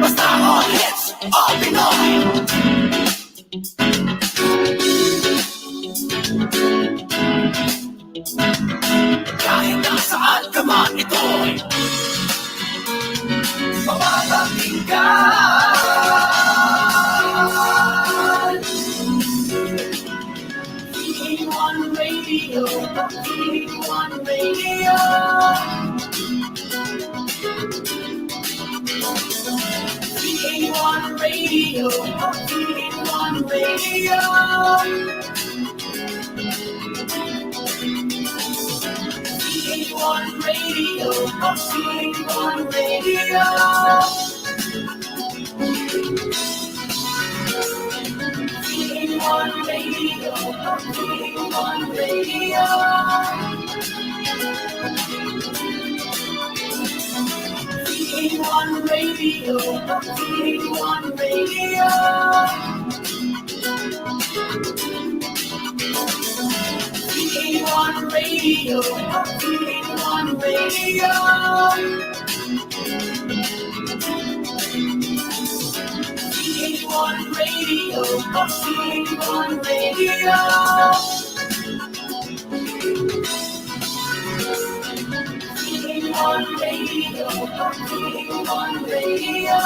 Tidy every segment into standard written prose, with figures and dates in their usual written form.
Basta all hits, all Pinoy. Kahit nasaan ka man ito'y mapapakinggan. PHILIPPINE Radio, PHILIPPINE Radio. PHILIPPINE Radio, PHILIPPINE Radio. PHILIPPINE Radio, PHILIPPINE Radio. PHILIPPINE Radio, PHILIPPINE Radio. PHILIPPINE Radio, PHILIPPINE Radio. PHILIPPINE Radio, PHILIPPINE Radio. PHILIPPINE Radio, PHILIPPINE Radio. PHILIPPINE Radio, PHILIPPINE Radio.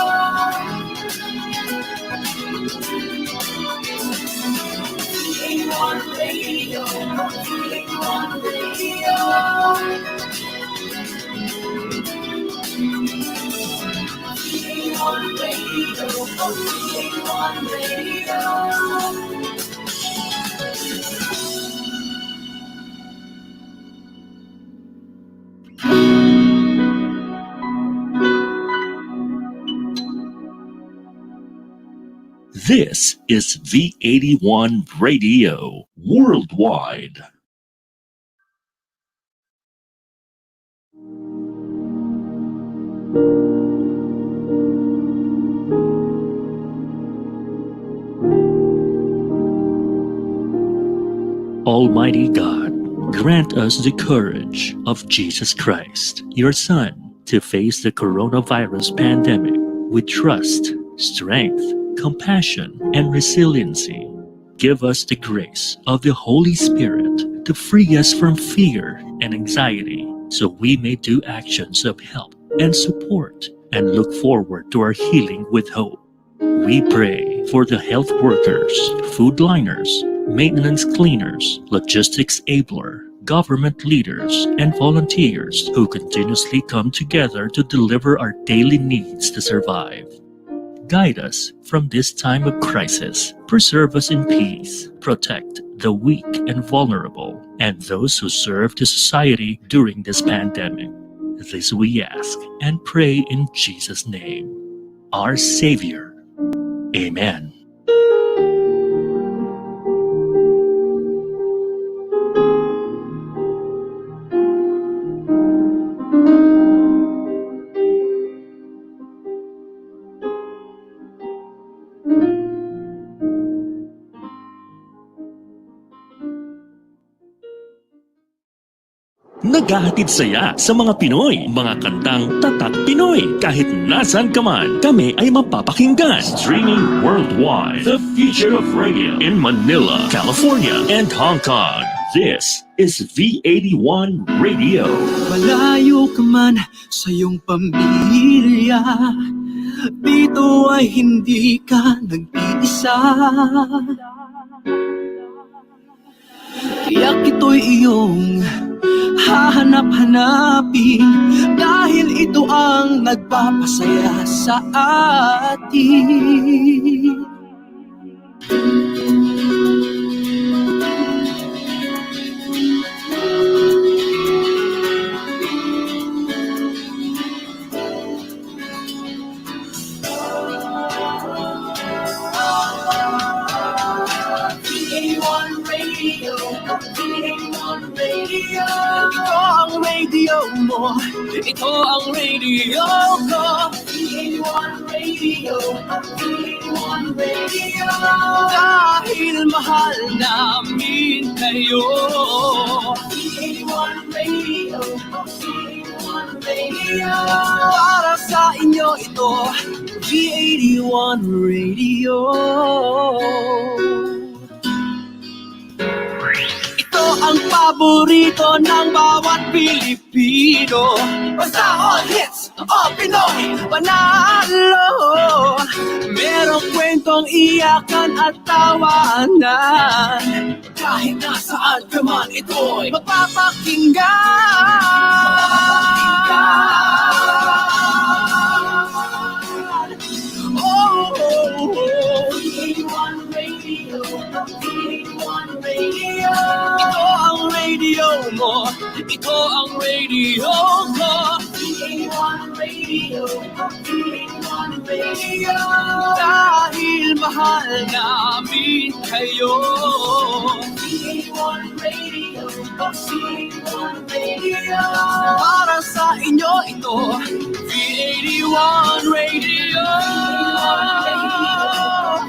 PHILIPPINE Radio, PHILIPPINE Radio. PHILIPPINE Radio, PHILIPPINE Radio. This is V81 Radio Worldwide. Almighty God, grant us the courage of Jesus Christ, your Son, to face the coronavirus pandemic with trust, strength, compassion, and resiliency. Give us the grace of the Holy Spirit to free us from fear and anxiety, so we may do actions of help and support and look forward to our healing with hope. We pray for the health workers, food liners, maintenance cleaners, logistics abler, government leaders, and volunteers who continuously come together to deliver our daily needs to survive. Guide us from this time of crisis. Preserve us in peace. Protect the weak and vulnerable, and those who serve to society during this pandemic. This we ask and pray in Jesus' name, our Savior. Amen. Naghahatid saya sa mga Pinoy, mga kantang tatak Pinoy. Kahit nasan ka man, kami ay mapapakinggan. Streaming worldwide, the future of radio in Manila, California, and Hong Kong. This is V81 Radio. Malayo ka man sa iyong pamilya, dito ay hindi ka nag-iisa. Kaya ito'y iyong hahanap-hanapin, dahil ito ang nagpapasaya sa atin. mo. Ito ang radio ko. PHILIPPINE Radio, PHILIPPINE Radio. Dahil mahal namin kayo. PHILIPPINE Radio, PHILIPPINE Radio. Para sa inyo ito, V81 Radio. Ito ang paborito ng bawat Pilipino. Basta all hits, all Pinoy, panalo. Merong kwentong iyakan at tawanan. Kahit nasaan ka man, ito'y mapapakinggan. Oh, oh, oh. PHILIPPINE Radio, PHILIPPINE Radio. Ito ang radio mo. Ito ang radio ko. PHILIPPINE Radio, PHILIPPINE Radio. Dahil mahal namin kayo. PHILIPPINE Radio, PHILIPPINE Radio. Para sa inyo ito, V81 Radio.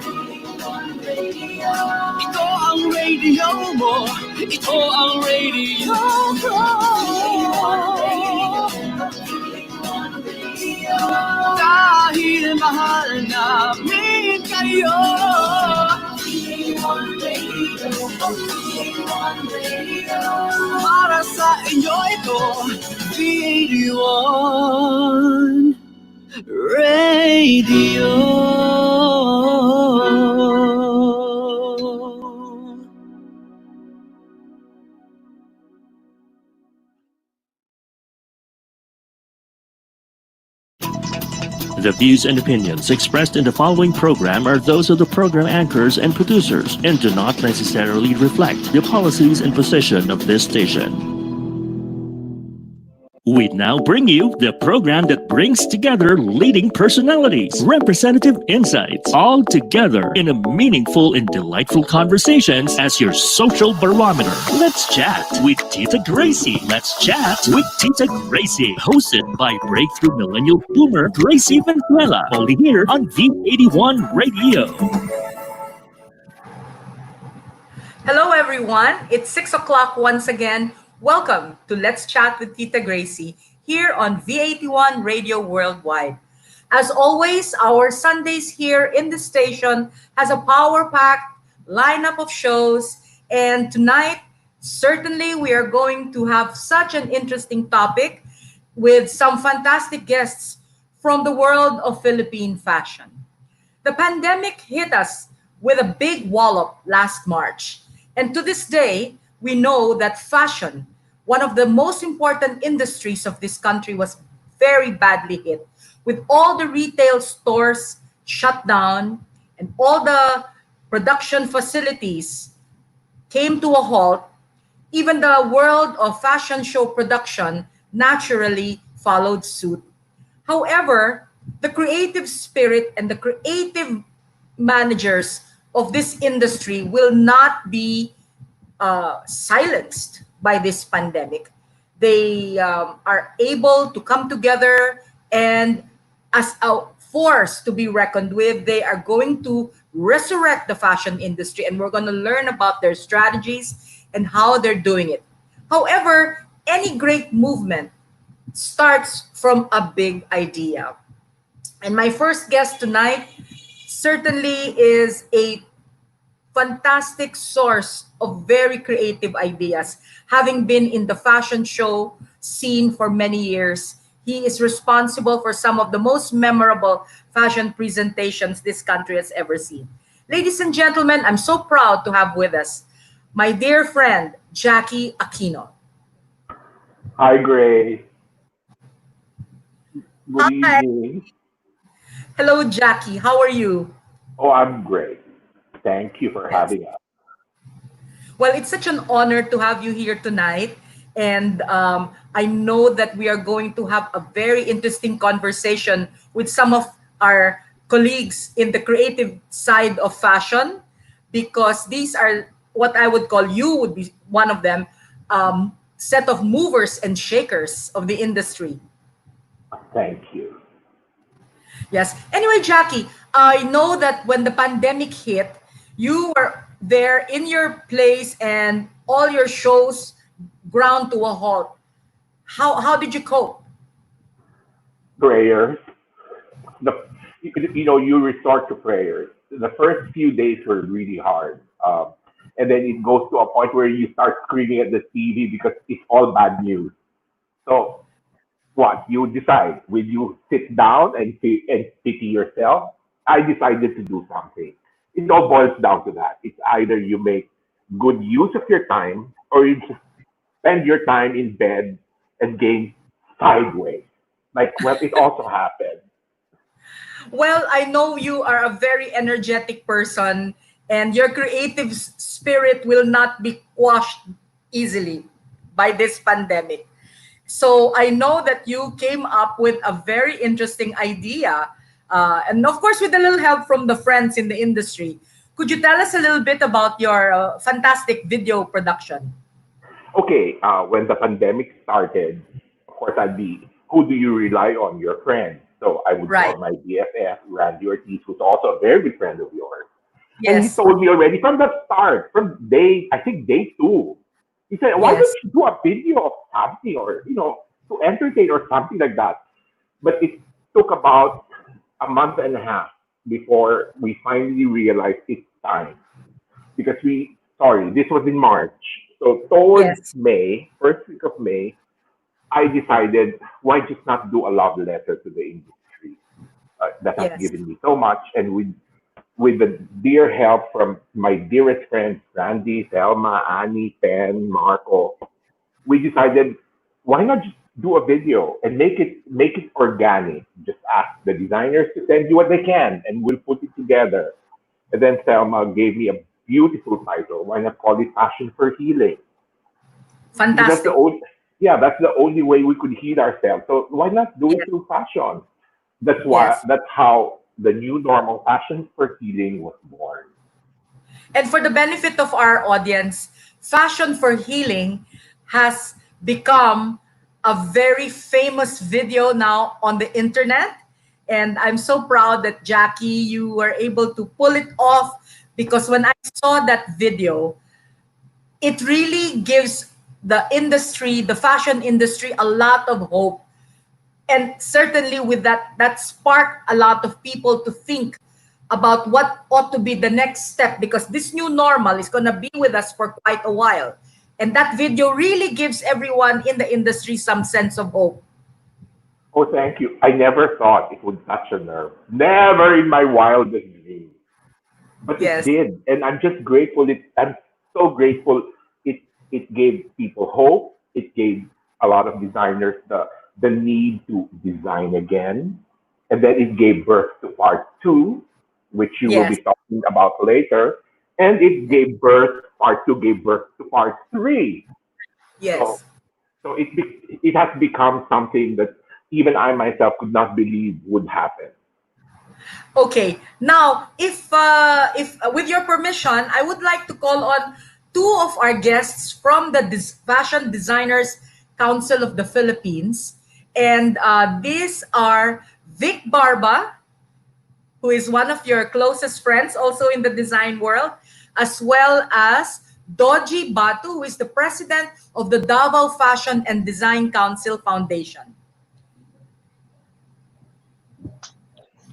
PHILIPPINE Radio. Ito ang radio mo. Ito ang radio ko. PHILIPPINE Radio. Dahil mahal namin kayo. PHILIPPINE Radio, PHILIPPINE Radio. Para sa inyo ito, V81 Radio. The views and opinions expressed in the following program are those of the program anchors and producers and do not necessarily reflect the policies and position of this station. We now bring you the program that brings together leading personalities, representative insights, all together in a meaningful and delightful conversations as your social barometer. Let's chat with Tita Gracie. Let's chat with Tita Gracie, hosted by breakthrough millennial boomer Gracie Venezuela, only here on V81 Radio. Hello, everyone. It's 6 o'clock once again. Welcome to Let's Chat with Tita Gracie here on V81 Radio Worldwide. As always, our Sundays here in the station has a power-packed lineup of shows. And tonight, certainly we are going to have such an interesting topic with some fantastic guests from the world of Philippine fashion. The pandemic hit us with a big wallop last March. And to this day, we know that fashion, one of the most important industries of this country, was very badly hit, with all the retail stores shut down and all the production facilities came to a halt. Even the world of fashion show production naturally followed suit. However, the creative spirit and the creative managers of this industry will not be silenced by this pandemic. They are able to come together, and as a force to be reckoned with, they are going to resurrect the fashion industry, and we're going to learn about their strategies and how they're doing it. However, any great movement starts from a big idea. And my first guest tonight certainly is a fantastic source of very creative ideas. Having been in the fashion show scene for many years, he is responsible for some of the most memorable fashion presentations this country has ever seen. Ladies and gentlemen, I'm so proud to have with us my dear friend, Jackie Aquino. Hi, Gray. Good Hi. evening. Hello, Jackie. How are you? Oh, I'm great. Thank you for having us. Well, it's such an honor to have you here tonight. And I know that we are going to have a very interesting conversation with some of our colleagues in the creative side of fashion, because these are what I would call, you would be one of them, set of movers and shakers of the industry. Thank you. Yes. Anyway, Jackie, I know that when the pandemic hit, you were there in your place and all your shows ground to a halt. How did you cope? Prayers. The, you resort to prayers. The first few days were really hard. And then it goes to a point where you start screaming at the TV because it's all bad news. So what? You decide. Will you sit down and pity yourself? I decided to do something. It all boils down to that. It's either you make good use of your time or you just spend your time in bed and game sideways. Like, well, it also happened. Well, I know you are a very energetic person and your creative spirit will not be quashed easily by this pandemic. So I know that you came up with a very interesting idea, and of course, with a little help from the friends in the industry. Could you tell us a little bit about your fantastic video production? Okay, when the pandemic started, of course, who do you rely on? Your friends. So I would Right. call my BFF, Randy Ortiz, who's also a very good friend of yours. And he Yes. told me already from the start, from I think day two, he said, why don't Yes. you do a video of something or, to entertain or something like that? But it took about a month and a half before we finally realized it's time. Because sorry, this was in March. So towards Yes. May, first week of May, I decided, why just not do a love letter to the industry that has Yes. given me so much? And with the dear help from my dearest friends, Randy, Selma, Annie, Pen, Marco, we decided, why not just do a video and make it organic? Just ask the designers to send you what they can, and we'll put it together. And then Selma gave me a beautiful title. Why not call it Passion for Healing? Because Fantastic. that's the only way we could heal ourselves. So why not do it Yes. through fashion? Yes. That's how the new normal Passion for Healing was born. And for the benefit of our audience, Fashion for Healing has become a very famous video now on the internet. And I'm so proud that Jackie, you were able to pull it off because when I saw that video, it really gives the industry, the fashion industry, a lot of hope. And certainly with that sparked a lot of people to think about what ought to be the next step because this new normal is going to be with us for quite a while. And that video really gives everyone in the industry some sense of hope. Oh, thank you. I never thought it would touch a nerve. Never in my wildest dreams. But it Yes. did, and I'm just grateful. I'm so grateful. It gave people hope. It gave a lot of designers the need to design again, and then it gave birth to part two, which you will Yes. be talking about later, and it gave birth. Part two gave birth to part three. So Yes. it has become something that even I myself could not believe would happen. Okay. Now, if with your permission, I would like to call on two of our guests from the Fashion Designers Council of the Philippines, and these are Vic Barba, who is one of your closest friends, also in the design world, as well as Doji Batu, who is the president of the Davao Fashion and Design Council Foundation.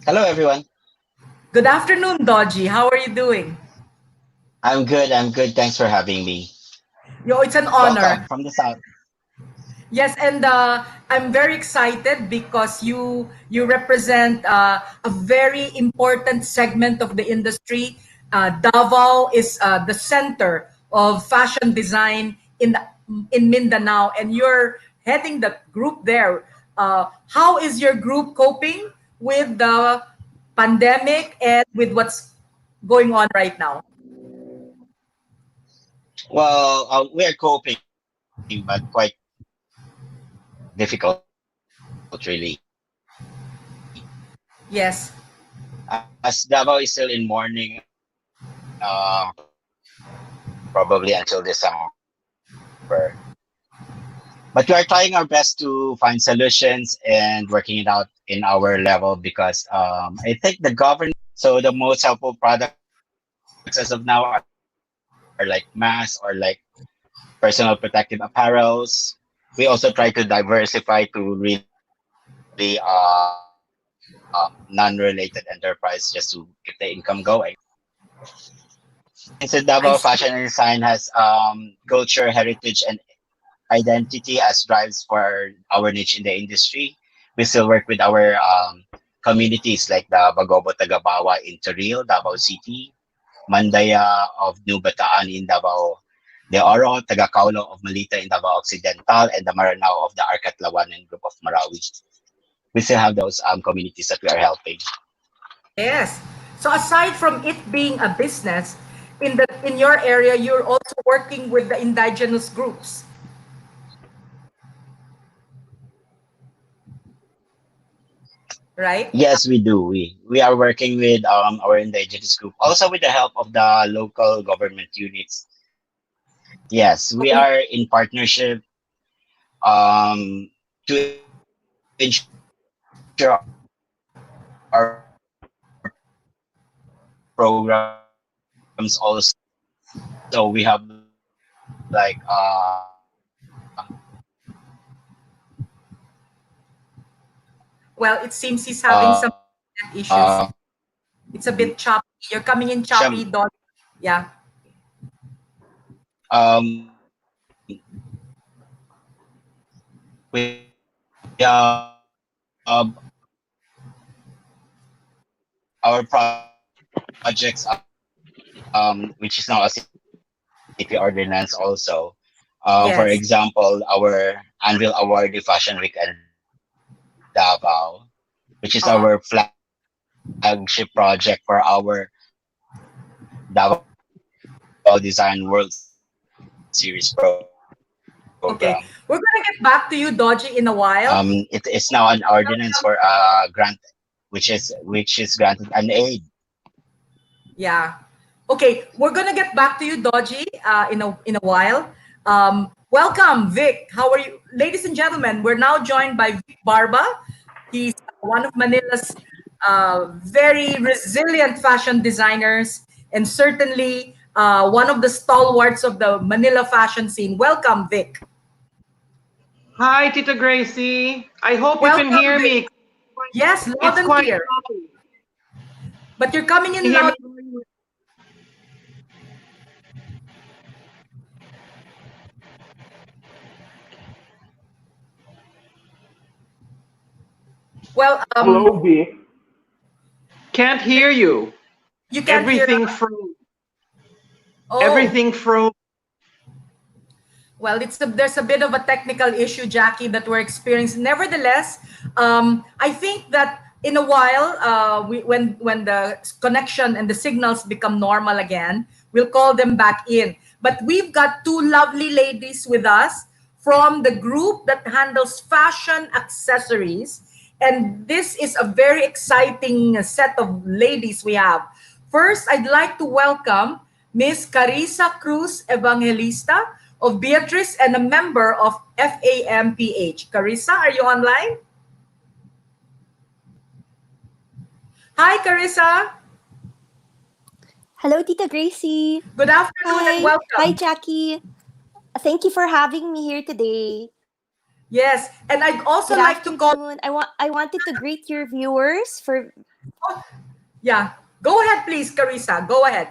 Hello, everyone. Good afternoon, Doji. How are you doing? I'm good. I'm good. Thanks for having me. It's an Welcome honor. from the South. Yes, and I'm very excited because you represent a very important segment of the industry. Davao is the center of fashion design in Mindanao, and you're heading the group there. How is your group coping with the pandemic and with what's going on right now? Well, we're coping, but quite difficult, really. Yes. As Davao is still in mourning, probably until December. But we are trying our best to find solutions and working it out in our level because I think the government. So the most helpful products as of now are like masks or like personal protective apparels. We also try to diversify to really non-related enterprise just to keep the income going. Since the Davao I Fashion see. and Design has culture, heritage, and identity as drives for our niche in the industry, we still work with our communities like the Bagobo Tagabawa in Toril, Davao City, Mandaya of New Bataan in Davao de Oro, Tagacaulo of Malita in Davao Occidental, and the Maranao of the Arcatlawanan group of Marawi. We still have those communities that we are helping. Yes. So aside from it being a business, in your area, you're also working with the indigenous groups, right? Yes, we do. We are working with our indigenous group, also with the help of the local government units. Yes, we are in partnership to ensure our programs also. So we have like Well, it seems he's having some um issues. It's a bit choppy. Sham, You're coming in choppy, Don. Yeah. we have our projects which is now a CP ordinance also. For example, our Yes. Anvil Award Fashion Week in Davao, which is our flagship project for our Davao Design World Series program. Okay. We're gonna get back to you, Dodgy, in a while. It is now an ordinance for grant, which is granted an aid. Yeah. Okay, we're gonna get back to you, Dodgy, in a while. Welcome, Vic. How are you, ladies and gentlemen? We're now joined by Vic Barba. He's one of Manila's very resilient fashion designers, and certainly one of the stalwarts of the Manila fashion scene. Welcome, Vic. Hi, Tita Gracie. I hope you can Welcome, hear Vic. me. Yes, loud It's and quite clear. loud. But you're coming Can in you hear loud. me? Well, Hello, Vic. Can't hear you. you can't hear Everything us. froze. Oh, Everything froze. well, there's a bit of a technical issue, Jackie, that we're experiencing. Nevertheless, I think that in a while, when the connection and the signals become normal again, we'll call them back in. But we've got two lovely ladies with us from the group that handles fashion accessories, and this is a very exciting set of ladies we have. First, I'd like to welcome Miss Carissa Cruz Evangelista of Beatrice and a member of FAMPH. Carissa, are you online? Hi, Carissa. Hello, Tita Gracie. Good afternoon and Hi. Hi, welcome. Jackie. Thank you for having me here today. Yes, and I'd also Good like to call. afternoon. I wanted to greet your viewers for Yeah, go ahead, please, Carissa. Go ahead.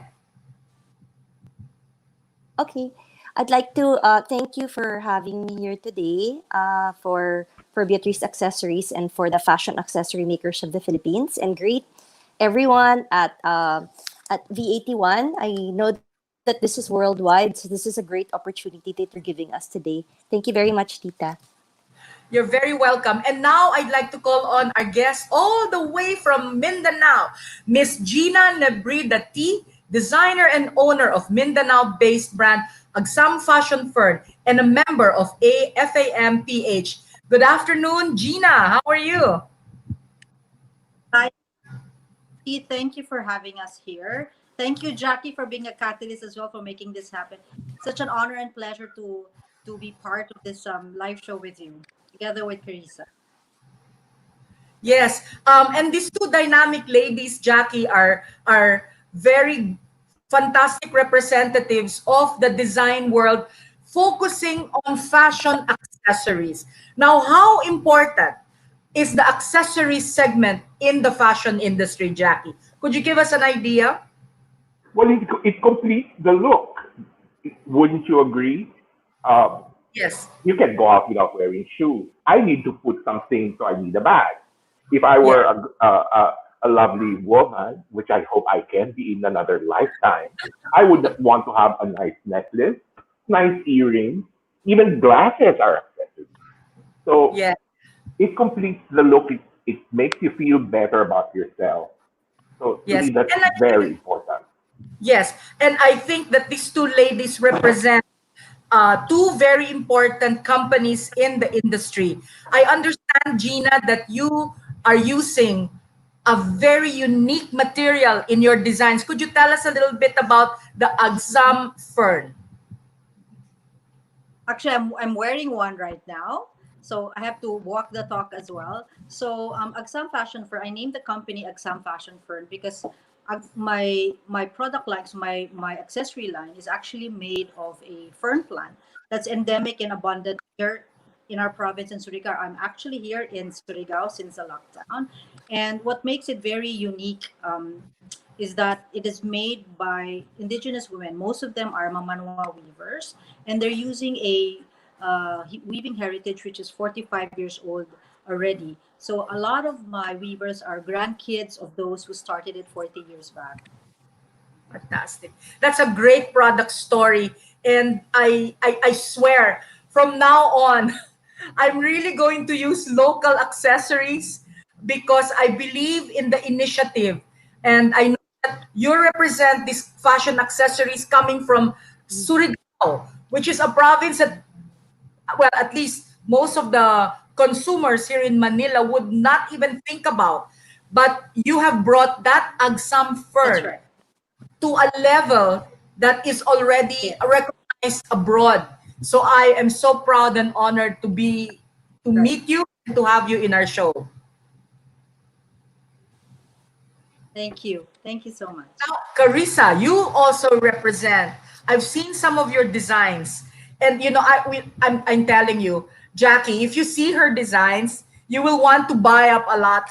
okay. I'd like to thank you for having me here today for Beatrice Accessories and for the fashion accessory makers of the Philippines, and greet everyone at V81. I know that this is worldwide, so this is a great opportunity that you're giving us today. Thank you very much, Tita. You're very welcome. And now I'd like to call on our guest all the way from Mindanao, Miss Gina Nebrida T, designer and owner of Mindanao-based brand Agsam Fashion Firm and a member of AFAMPH. Good afternoon, Gina. How are you? Hi, thank you for having us here. Thank you, Jackie, for being a catalyst as well for making this happen. Such an honor and pleasure to to be part of this live show with you, together with Carissa. Yes. And these two dynamic ladies, Jackie, are very fantastic representatives of the design world, focusing on fashion accessories. Now, how important is the accessories segment in the fashion industry, Jackie? Could you give us an idea? Well, it completes the look. Wouldn't you agree? Um, Yes. you can go out without wearing shoes. I need to put something, so I need a bag. If I Yeah. were a lovely woman, which I hope I can be in another lifetime, I would want to have a nice necklace, nice earrings, even glasses are accessories. So Yeah. it completes the look. It makes you feel better about yourself. So to Yes. me, that's And I very think important. yes, and I think that these two ladies represent two very important companies in the industry. I understand, Gina, that you are using a very unique material in your designs. Could you tell us a little bit about the Agsam fern? Actually, I'm wearing one right now. So I have to walk the talk as well. So Agsam Fashion Fern, I named the company Agsam Fashion Fern because my product lines, my accessory line is actually made of a fern plant that's endemic and abundant here in our province in Surigao. I'm actually here in Surigao since the lockdown. And what makes it very unique is that it is made by indigenous women. Most of them are Mamanwa weavers, and they're using a weaving heritage which is 45 years old already. So a lot of my weavers are grandkids of those who started it 40 years back. Fantastic. That's a great product story. And I swear, from now on, I'm really going to use local accessories because I believe in the initiative. And I know that you represent these fashion accessories coming from Surigao, which is a province that, well, at least most of the consumers here in Manila would not even think about. But you have brought that Agsam That's fern right. to a level that is already Yeah, recognized abroad. So I am so proud and honored to right. meet you and to have you in our show. Thank you. Thank you so much. Now, Carissa, you also represent. I've seen some of your designs, and I'm telling you, Jackie, if you see her designs, you will want to buy up a lot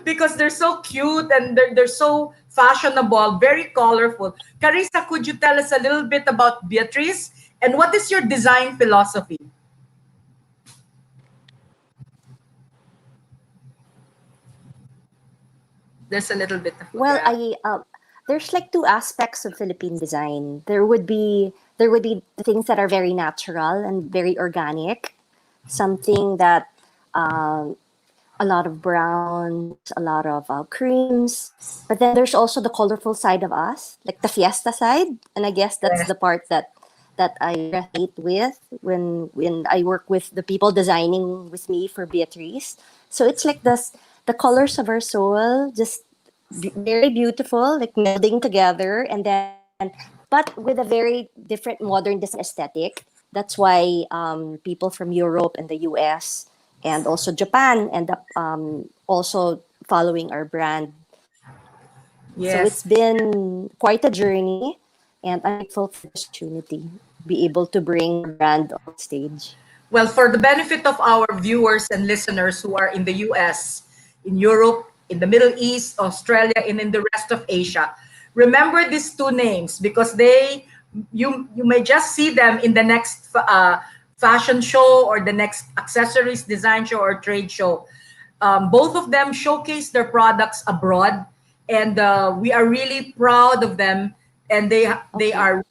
because they're so cute and they're so fashionable, very colorful. Carissa, could you tell us a little bit about Beatrice and what is your design philosophy? There's a little bit of a Well, gap. I there's like two aspects of Philippine design. There would be things that are very natural and very organic, something that um, a lot of browns, a lot of creams. But then there's also the colorful side of us, like the fiesta side, and I guess that's Yes. the part that I resonate with when I work with the people designing with me for Beatrice. So it's like this, the colors of our soul, just very beautiful, like melding together, and then but with a very different modern design aesthetic. That's why people from Europe and the US and also Japan end up also following our brand. So Yes. it's been quite a journey, and I'm grateful for this opportunity, be able to bring our brand on stage. Well, for the benefit of our viewers and listeners who are in the US, in Europe, in the Middle East, Australia, and in the rest of Asia, remember these two names because you may just see them in the next fashion show or the next accessories design show or trade show. Both of them showcase their products abroad, and we are really proud of them. And they Okay. are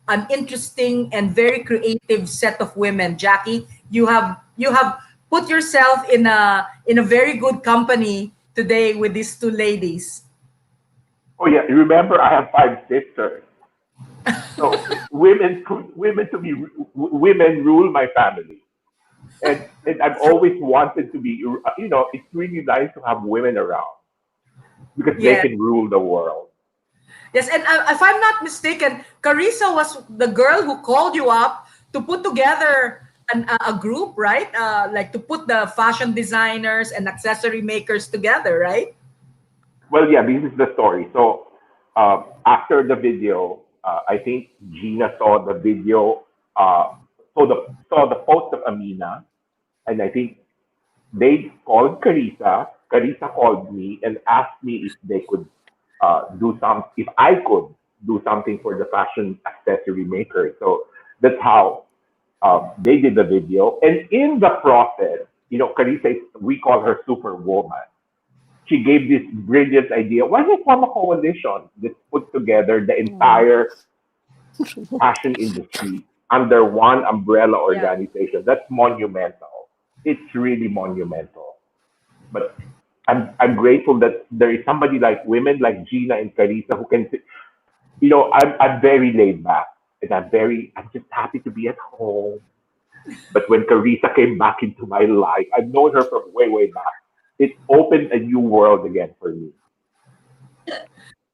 an interesting and very creative set of women. Jackie, you have put yourself in a very good company today with these two ladies. Oh yeah, remember I have five sisters. So women to be women rule my family, and I've always wanted to be. It's really nice to have women around because they Yes. can rule the world. Yes, and if I'm not mistaken, Carissa was the girl who called you up to put together a group, right? Like to put the fashion designers and accessory makers together, right? Well, yeah, this is the story. So after the video, I think Gina saw the video, saw the post of Amina, and I think they called Carissa. Carissa called me and asked me if they could if I could do something for the fashion accessory maker. So that's how they did the video. And in the process, Carissa, we call her Superwoman. She gave this brilliant idea. Why not form a coalition that put together the Mm. entire fashion industry under one umbrella Yeah. organization? That's monumental. It's really monumental. But I'm grateful that there is somebody like women like Gina and Carissa who can, I'm very laid back and I'm just happy to be at home. But when Carissa came back into my life, I've known her from way, way back. It opened a new world again for me.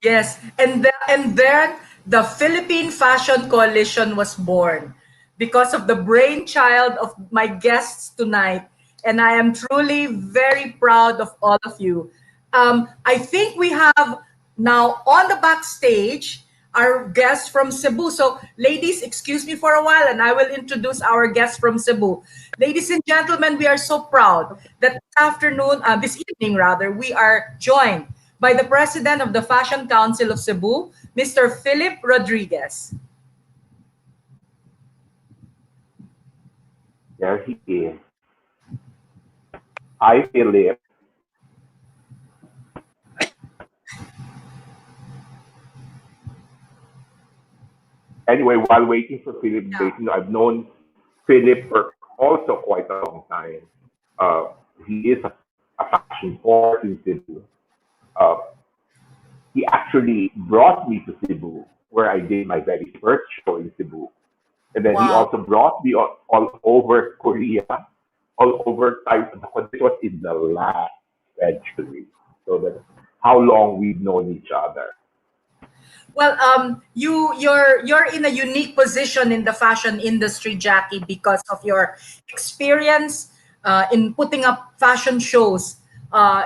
Yes, and then the Philippine Fashion Coalition was born because of the brainchild of my guests tonight, and I am truly very proud of all of you. I think we have now on the backstage our guests from Cebu. So, ladies, excuse me for a while, and I will introduce our guests from Cebu. Ladies and gentlemen, we are so proud that this evening rather, we are joined by the president of the Fashion Council of Cebu, Mr. Philip Rodriguez. There he is. Hi, Philip. Anyway, while waiting for Philip Yeah. Gracie, I've known Philip for also quite a long time. Uh, he is a fashion force in Cebu. Uh, he actually brought me to Cebu, where I did my very first show in Cebu. And then he Wow. also brought me all over Korea, all over Taiwan. But this was in the last century. So that's how long we've known each other. Well, you're in a unique position in the fashion industry, Jackie, because of your experience in putting up fashion shows.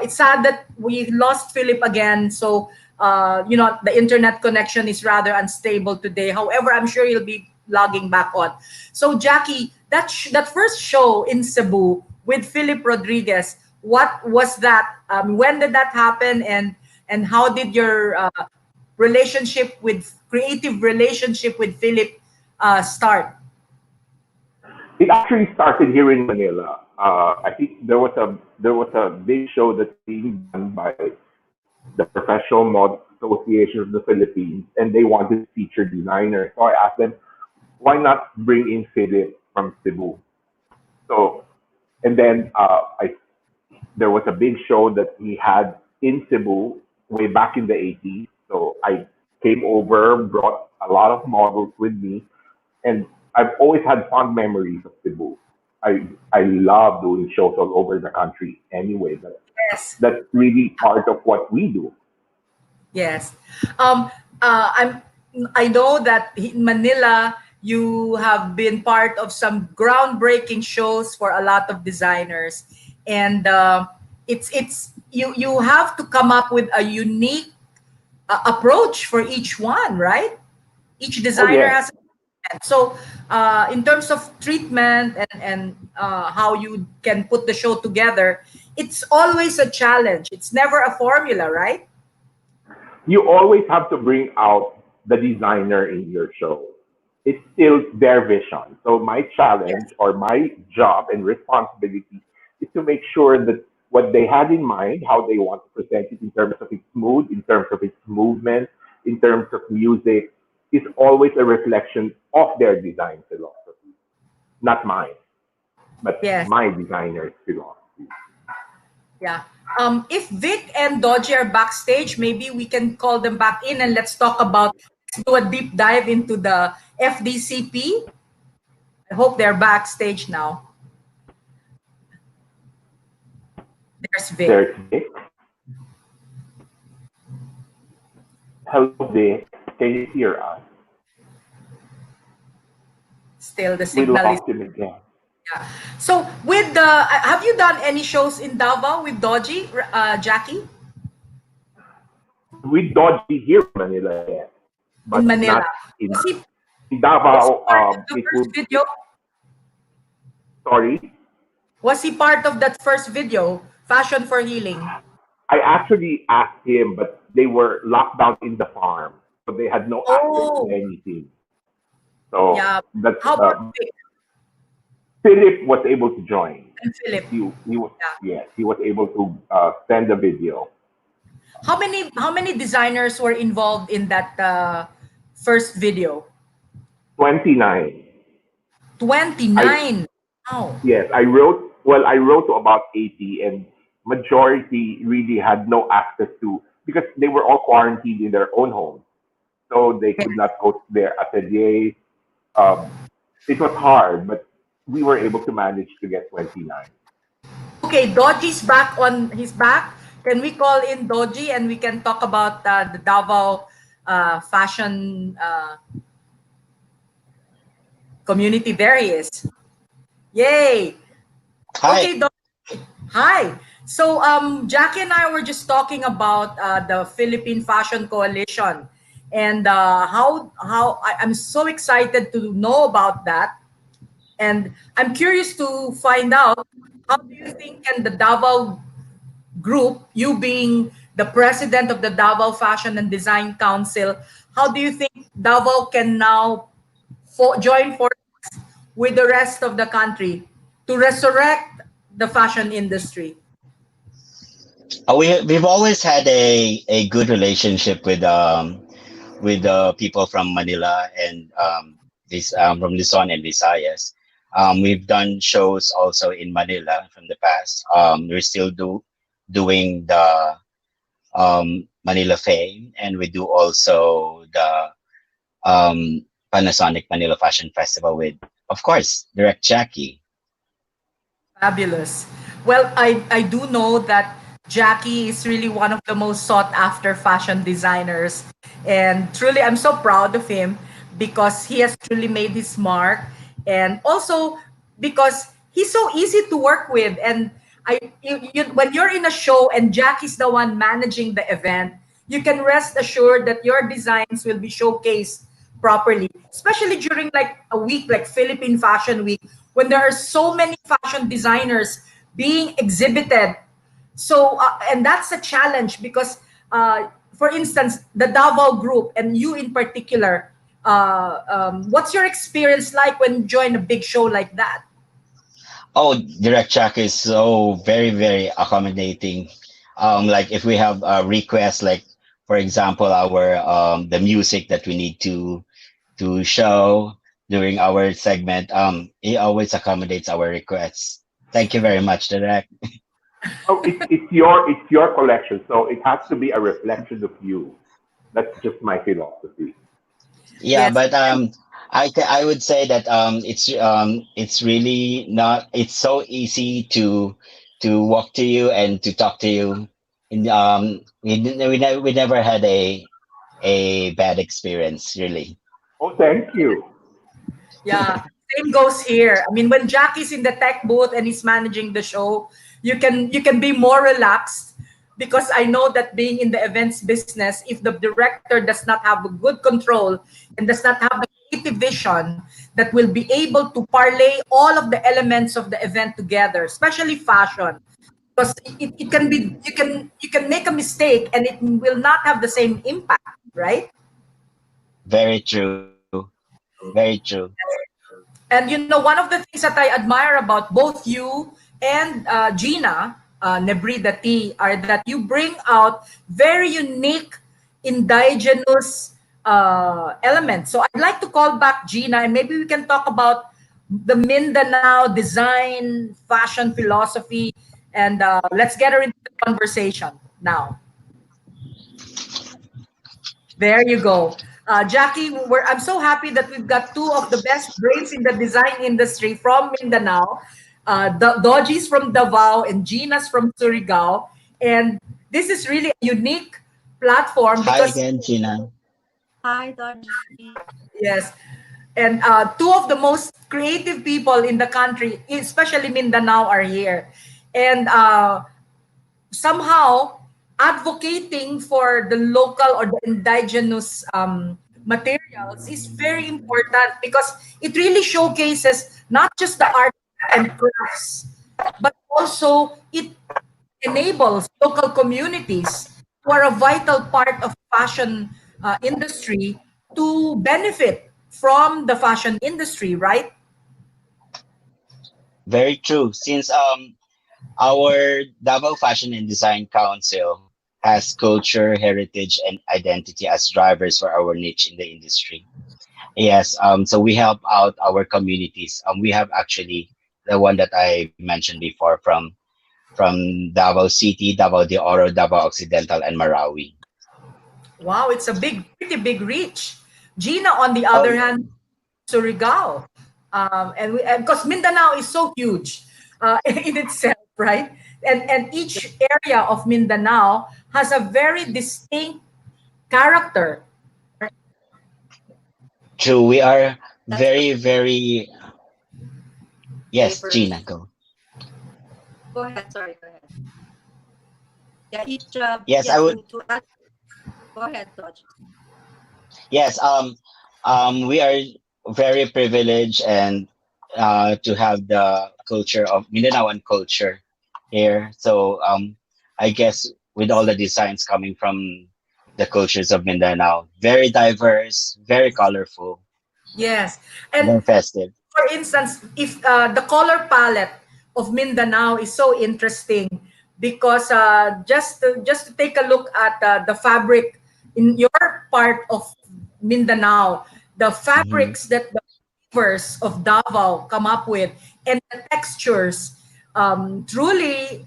It's sad that we lost Philip again, so the internet connection is rather unstable today. However, I'm sure he'll be logging back on. So, Jackie, that first show in Cebu with Philip Rodriguez, what was that? When did that happen, and how did your creative relationship with Philip start? It actually started here in Manila. I think there was a big show that's being done by the Professional Model Association of the Philippines, and they wanted to feature designers. So I asked them, why not bring in Philip from Cebu? So, and then there was a big show that he had in Cebu way back in the 80s. So I came over, brought a lot of models with me, and I've always had fond memories of Cebu. I love doing shows all over the country anyway. But Yes, that's really part of what we do. yes. Um, I'm. I know that in Manila you have been part of some groundbreaking shows for a lot of designers, and it's you have to come up with a unique approach for each one, right? Each Oh designer yes, has. So, in terms of treatment and how you can put the show together, it's always a challenge. It's never a formula, right? you always have to bring out the designer in your show. It's still their vision. So my challenge Yes. or my job and responsibility is to make sure that what they had in mind, how they want to present it in terms of its mood, in terms of its movement, in terms of music, is always a reflection of their design philosophy, not mine, but Yes. my designer's philosophy. Yeah. If Vic and Dodgy are backstage, maybe we can call them back in and let's do a deep dive into the FDCP. I hope they're backstage now. There's Vic. There's Vic. Hello, Vic. Can you hear us? Still, the We signal is lost him again. yeah. So with the have you done any shows in Davao with Doji, Jackie, We dodgy here in Manila, yes, in but Manila? not Was he in was he Davao. part of the It first would. video? Sorry, Was he part of that first video, Fashion for Healing? I actually asked him, but they were locked down in the farm, so they had no access to Oh, anything. So yeah. that's How about Vic Philip was able to join. and Philip? He was, Yeah. yes, he was able to send the video. How many designers were involved in that first video? 29. I 29. Wow. Yes, I wrote. Well, I wrote to about 80, and majority really had no access to because they were all quarantined in their own homes, so they could not go to their atelier. Um, it was hard, but we were able to manage to get 29. Okay, Doji's back on his back. Can we call in Doji and we can talk about the Davao fashion community? There he is. Yay! Hi. Okay, Doji. Hi. So Jackie and I were just talking about the Philippine Fashion Coalition and I'm so excited to know about that. And I'm curious to find out how do you think can the Davao group, you being the president of the Davao Fashion and Design Council, how do you think Davao can now join forces with the rest of the country to resurrect the fashion industry? We've always had a good relationship with the people from Manila and this from Luzon and Visayas. We've done shows also in Manila from the past. We're still doing the Manila Fame, and we do also the Panasonic Manila Fashion Festival with, of course, Direct Jackie. Fabulous. Well, I do know that Jackie is really one of the most sought after fashion designers. And truly, I'm so proud of him because he has truly made his mark. And also because he's so easy to work with. And when you're in a show and Jackie's the one managing the event, you can rest assured that your designs will be showcased properly, especially during like a week like Philippine Fashion Week, when there are so many fashion designers being exhibited. So and that's a challenge because for instance the Davao group and you in particular, what's your experience like when you join a big show like that? Oh, Direct Jackie is so very, very accommodating. Like if we have a request, like for example, our the music that we need to show during our segment, he always accommodates our requests. Thank you very much, Direct. Oh, it's your collection, so it has to be a reflection of you. That's just my philosophy. Yeah, Yes. but I would say that it's really not, it's so easy to walk to you and to talk to you. And we never had a bad experience really. Oh, thank you. Yeah, same goes here. I mean, when Jackie's in the tech booth and he's managing the show, you can be more relaxed because I know that being in the events business, if the director does not have a good control and does not have the creative vision that will be able to parlay all of the elements of the event together, especially fashion, because it can be you can make a mistake and it will not have the same impact, right? Very true. Very true. And one of the things that I admire about both you and Gina Nebrida T are that you bring out very unique indigenous elements. So I'd like to call back Gina and maybe we can talk about the Mindanao design, fashion philosophy, and let's get her into the conversation now. There you go. Jackie, I'm so happy that we've got two of the best brains in the design industry from Mindanao. Doji's from Davao and Gina's from Surigao. And this is really a unique platform Hi because, again, Gina. Hi, Dodgy. yes, And two of the most creative people in the country, especially Mindanao, are here. And somehow advocating for the local or the indigenous materials is very important because it really showcases not just the art and crafts, but also it enables local communities who are a vital part of fashion industry to benefit from the fashion industry, right? Very true. Since our Davao Fashion and Design Council has culture, heritage, and identity as drivers for our niche in the industry. Yes, so we help out our communities. We have actually the one that I mentioned before from Davao City, Davao de Oro, Davao Occidental, and Marawi. Wow, it's a pretty big reach. Gina, on the Oh, other hand, Surigao, and because Mindanao is so huge in itself, right? And each area of Mindanao has a very distinct character. true. We are That's very, very, yes, flavors. Gina, go. Go ahead. Sorry. Go ahead. Yeah. Each. Yes, Yeah. I would. To add. Go ahead, Dodge. Yes, we are very privileged and to have the culture of Mindanaoan culture here. So I guess with all the designs coming from the cultures of Mindanao, very diverse, very colorful, Yes, and very festive. for instance, if the color palette of Mindanao is so interesting because just to take a look at the fabric in your part of Mindanao, the Mhm. fabrics that the weavers of Davao come up with and the textures truly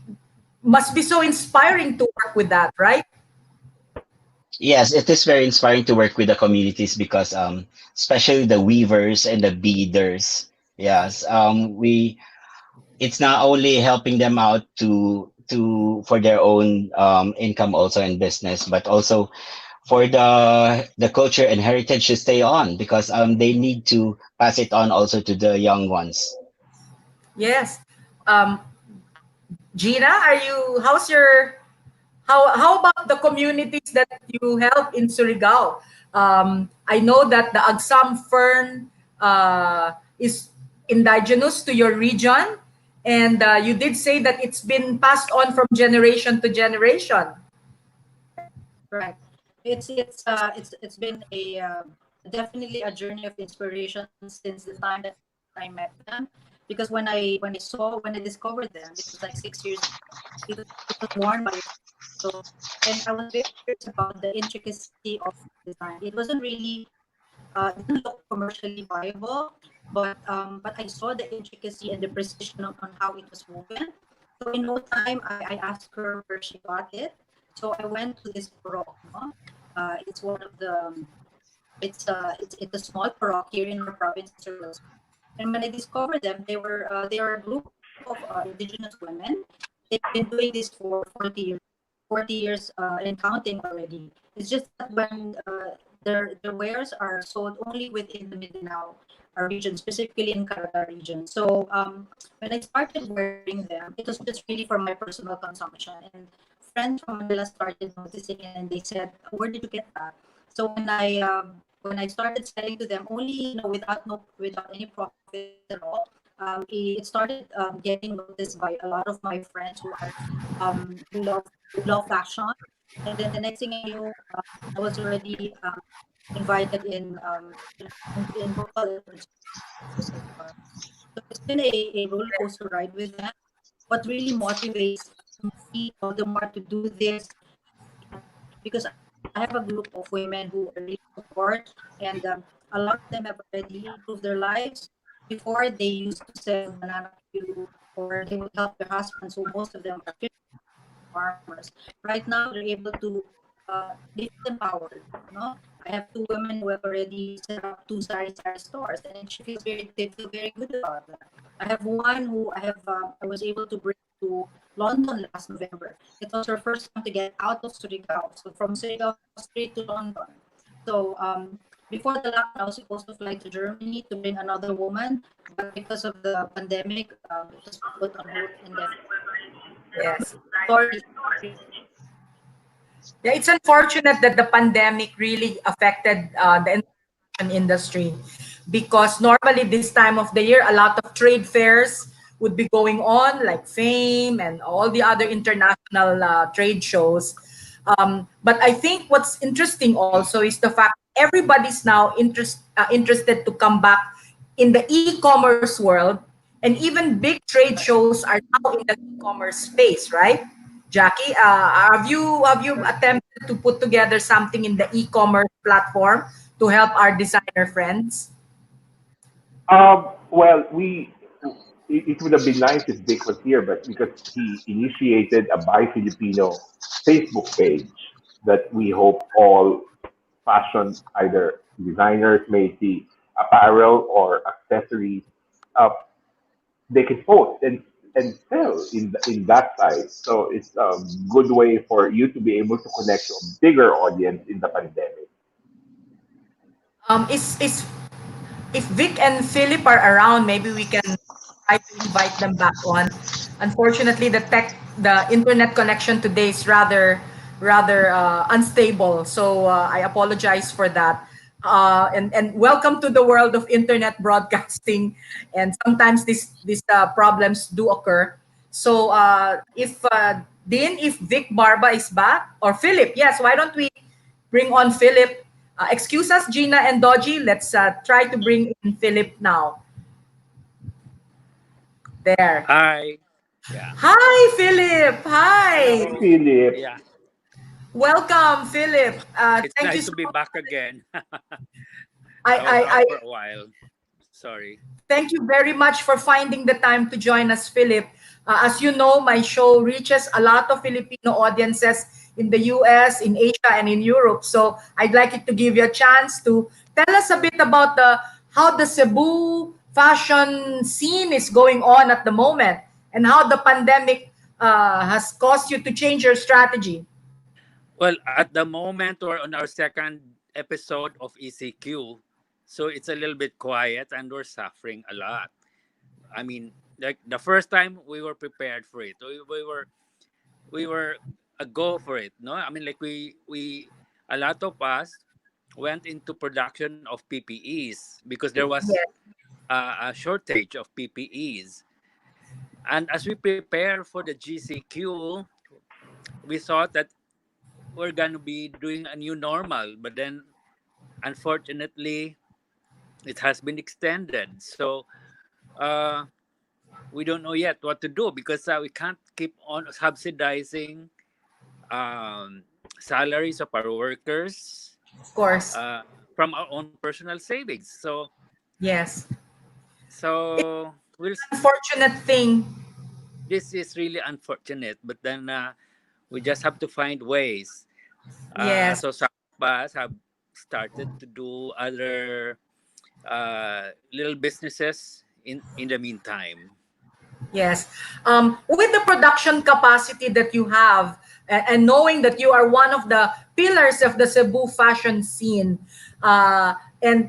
must be so inspiring to work with that, right? Yes, it is very inspiring to work with the communities because especially the weavers and the beaders. Yes, we it's not only helping them out to for their own income also in business, but also for the culture and heritage to stay on because they need to pass it on also to the young ones. Yes. Um, Gina, how about the communities that you help in Surigao? I know that the Agsam fern is indigenous to your region, and you did say that it's been passed on from generation to generation. Right. It's been a definitely a journey of inspiration since the time that I met them. Because when I discovered them, it was like 6 years. It was worn by so, and I was very curious about the intricacy of the design. It wasn't really it didn't look commercially viable, but I saw the intricacy and the precision on how it was woven. So in no time, I asked her where she got it. So I went to this porok. No? It's one of the it's a small porok here in our province, Surigao. And when I discovered them, they are a group of indigenous women. They've been doing this for 40 years and counting already. It's just that when their wares are sold only within the Mindanao region, specifically in Caraga region. So when I started wearing them, it was just really for my personal consumption. And friends from Manila started noticing it, and they said, "Where did you get that?" So when I started selling to them, only without without any profit at all, it started getting noticed by a lot of my friends who are who love fashion. And then the next thing I knew, I was already invited in local influencers as well. So it's been a roller coaster ride with them. What really motivates me all the more to do this because I have a group of women who I really support, and a lot of them have already improved their lives. Before they used to sell banana peel, or they would help their husbands, so most of them are farmers. Right now, they're able to they feel empowered. No, I have two women who have already set up two sari stores, and they feel very good about that. I have one who I was able to bring to London last November. It was her first time to get out of Surigao, so from Surigao straight to London. So Before the lockdown, I was supposed to fly to Germany to bring another woman, but because of the pandemic, it was put on hold. And then, Yes. sorry. Yeah, it's unfortunate that the pandemic really affected the fashion industry because normally this time of the year, a lot of trade fairs would be going on, like Fame and all the other international trade shows. But I think what's interesting also is the fact everybody's now interested to come back in the e-commerce world, and even big trade shows are now in the e-commerce space, right? Jackie, have you attempted to put together something in the e-commerce platform to help our designer friends? Well, it would have been nice if Vic was here, but because he initiated a Buy Filipino Facebook page that we hope all fashion, either designers may see apparel or accessories, uh, they can post and sell in that site. So it's a good way for you to be able to connect to a bigger audience in the pandemic. Is if Vic and Philip are around, maybe we can try to invite them back on. Unfortunately, the internet connection today is rather unstable. So I apologize for that. And welcome to the world of internet broadcasting. And sometimes these problems do occur. So if Dean, if Vic Barba is back, or Philip, yes, why don't we bring on Philip? Excuse us, Gina and Doji. Let's try to bring in Philip now. There. Hi. Yeah. Hi, Philip. Hi. Hi, Hello. Philip. Yeah. Welcome, Philip. It's Thank you nice so to be much. back again. I, I was I, out I for a while. Sorry. Thank you very much for finding the time to join us, Philip. As you know, my show reaches a lot of Filipino audiences in the US, in Asia, and in Europe. So I'd like it to give you a chance to tell us a bit about how the Cebu fashion scene is going on at the moment and how the pandemic has caused you to change your strategy. Well, at the moment, we're on our second episode of ECQ. So it's a little bit quiet and we're suffering a lot. I mean, like the first time we were prepared for it. We were a go for it. No, I mean, like we a lot of us went into production of PPEs because there was Yes, a shortage of PPEs. And as we prepare for the GCQ, we thought that we're going to be doing a new normal, but then unfortunately, it has been extended. So uh, we don't know yet what to do because we can't keep on subsidizing um, salaries of our workers of course. uh, from our own personal savings. So Yes. It's so we'll an unfortunate thing. this is really unfortunate, but then we just have to find ways. Yes. So some of us have started to do other little businesses in the meantime. Yes. With the production capacity that you have, and knowing that you are one of the pillars of the Cebu fashion scene, and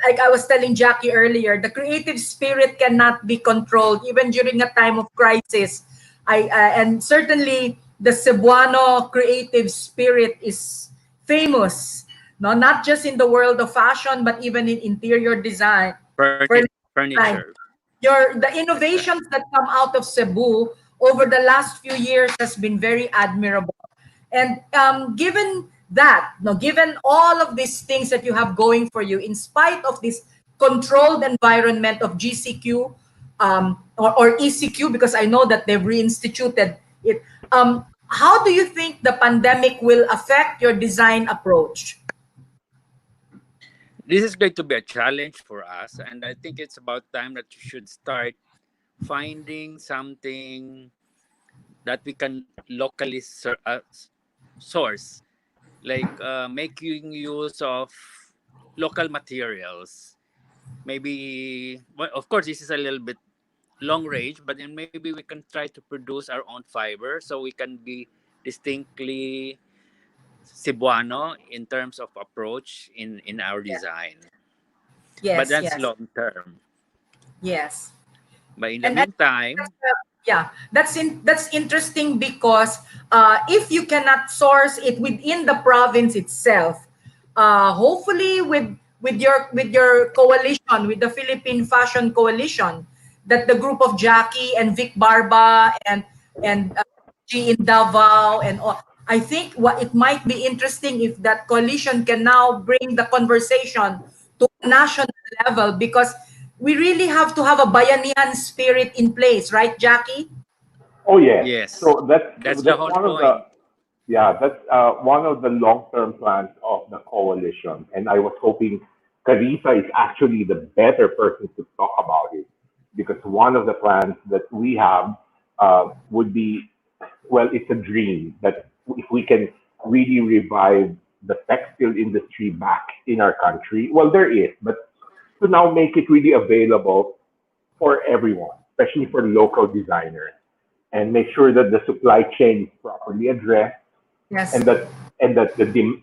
like I was telling Jackie earlier, the creative spirit cannot be controlled even during a time of crisis. And certainly the Cebuano creative spirit is famous, no, not just in the world of fashion, but even in interior design, furniture. Furniture. The innovations that come out of Cebu over the last few years has been very admirable. And given that, no, given all of these things that you have going for you, in spite of this controlled environment of GCQ or ECQ, because I know that they've reinstituted it, how do you think the pandemic will affect your design approach? This is going to be a challenge for us, and I think it's about time that you should start finding something that we can locally source, like making use of local materials. Maybe, well, of course, this is a little bit long range, but then maybe we can try to produce our own fiber so we can be distinctly Cebuano in terms of approach in our Yeah. design. But Yes, that's yes, long term. yes. But in the And I think meantime, yeah, that's interesting because if you cannot source it within the province itself, hopefully with your coalition, with the Philippine Fashion Coalition, that the group of Jackie and Vic Barba and G in Davao and all, I think what it might be interesting if that coalition can now bring the conversation to a national level, because we really have to have a bayanihan spirit in place, right, Jackie? Oh yes. yes, So that's that's the that's whole one of the point. yeah, that's one of the long-term plans of the coalition. And I was hoping Carissa is actually the better person to talk about it, because one of the plans that we have would be, well, it's a dream that if we can really revive the textile industry back in our country, well, there is, but to now make it really available for everyone, especially for local designers, and make sure that the supply chain is properly addressed, Yes, and that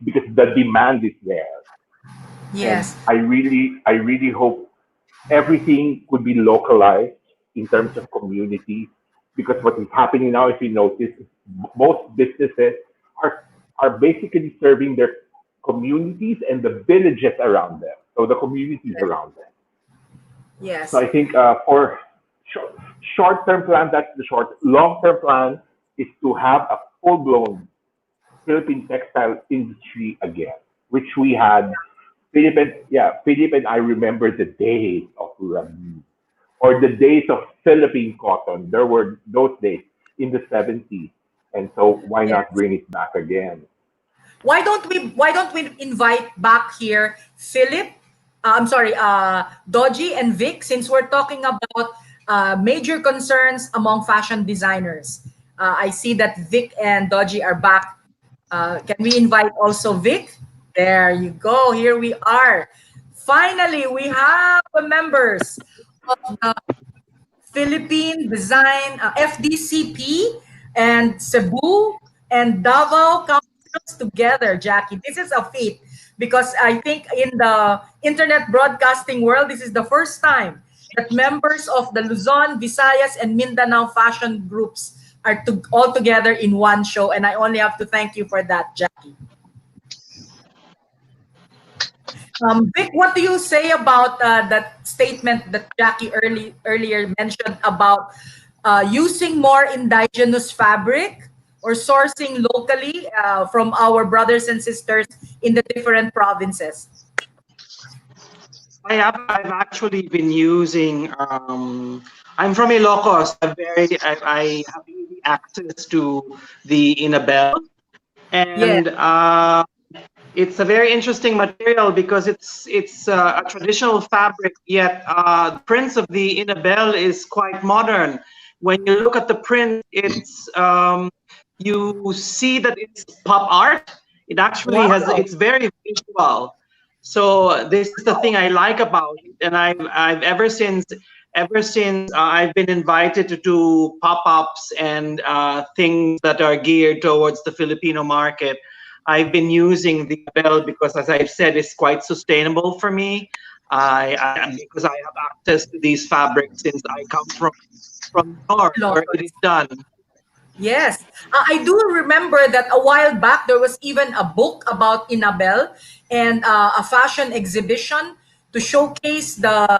because the demand is there. And yes, I really hope everything could be localized in terms of community, because what is happening now, if you notice, most businesses are are basically serving their communities and the villages around them, so the communities around them. So yes, I think for short, short-term plan, that's the short. Long-term plan is to have a full-blown Philippine textile industry again, which we had. Philip and I remember the days of Rami, or the days of Philippine cotton. There were those days in the 70s, and so why not yes. bring it back again? Why don't we invite back here Philip? I'm sorry, Doji and Vic, since we're talking about major concerns among fashion designers. I see that Vic and Doji are back. Can we invite also Vic? There you go. Here we are. Finally, we have the members of the Philippine Design FDCP and Cebu and Davao councils together, Jackie. This is a feat because I think in the internet broadcasting world, this is the first time that members of the Luzon, Visayas, and Mindanao fashion groups are all together in one show. And I only have to thank you for that, Jackie. Vic, what do you say about that statement that Jackie earlier mentioned about using more indigenous fabric or sourcing locally from our brothers and sisters in the different provinces? I've actually been using. I'm from Ilocos. I have easy access to the Inabel, Yeah, and it's a very interesting material because it's a traditional fabric. Yet the prints of the Inabel is quite modern. When you look at the print, you see that it's pop art. It actually has. wow. It's very visual. So this is the thing I like about it, and I've ever since I've been invited to do pop-ups and things that are geared towards the Filipino market. I've been using the bell because, as I've said, it's quite sustainable for me. Because I have access to these fabrics since I come from north where it is done. Yes, I do remember that a while back there was even a book about Inabel and a fashion exhibition to showcase the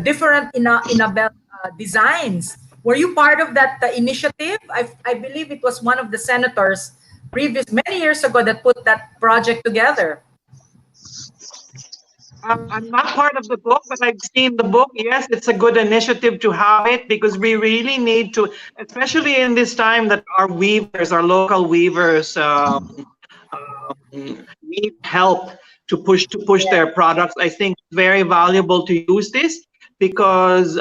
different Inabel designs. Were you part of that initiative? I believe it was one of the senators many years ago that put that project together. I'm not part of the book, but I've seen the book. Yes, it's a good initiative to have it because we really need to, especially in this time that our weavers, our local weavers, need help to push their products. I think it's very valuable to use this because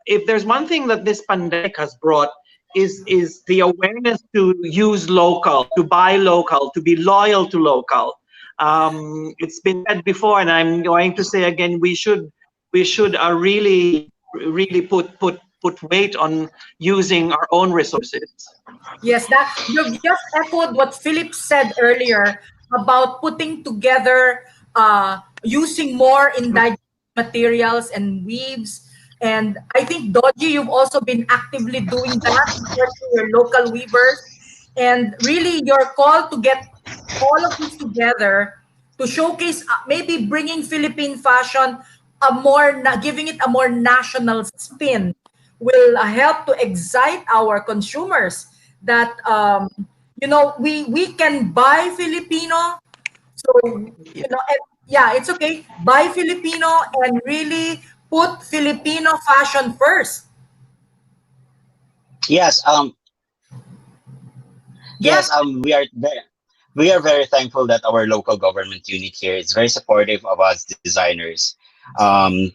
if there's one thing that this pandemic has brought is the awareness to use local, to buy local, to be loyal to local. It's been said before, and I'm going to say again, we should really put put weight on using our own resources. Yes, that you've just echoed what Philip said earlier about putting together, using more indigenous materials and weaves. And I think Doji, you've also been actively doing that, supporting your local weavers, and really your call to get all of this together to showcase, maybe bringing Philippine fashion giving it a more national spin will help to excite our consumers that we can buy Filipino. So yeah, it's okay, buy Filipino and really put Filipino fashion first. Yes, Yes. we are very thankful that our local government unit here is very supportive of us designers. Um,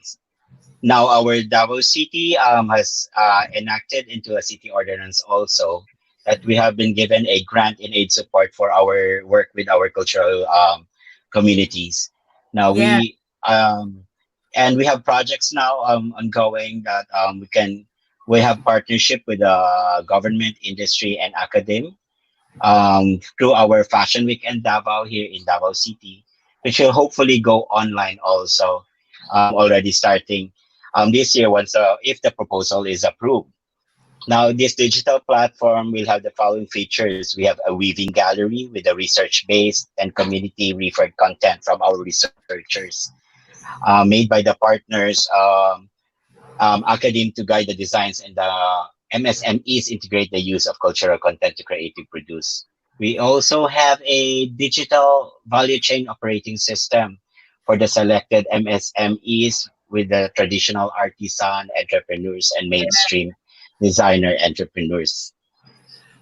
Now our Davao City has enacted into a city ordinance also that we have been given a grant in aid support for our work with our cultural communities. Now Yeah. and we have projects now ongoing that we have partnership with the government, industry, and academe through our Fashion Week in Davao here in Davao City, which will hopefully go online also, already starting this year once if the proposal is approved. Now, this digital platform will have the following features. We have a weaving gallery with a research-based and community-referred content from our researchers, made by the partners, academe to guide the designs, and the MSMEs integrate the use of cultural content to creative produce. We also have a digital value chain operating system for the selected MSMEs with the traditional artisan entrepreneurs and mainstream designer entrepreneurs.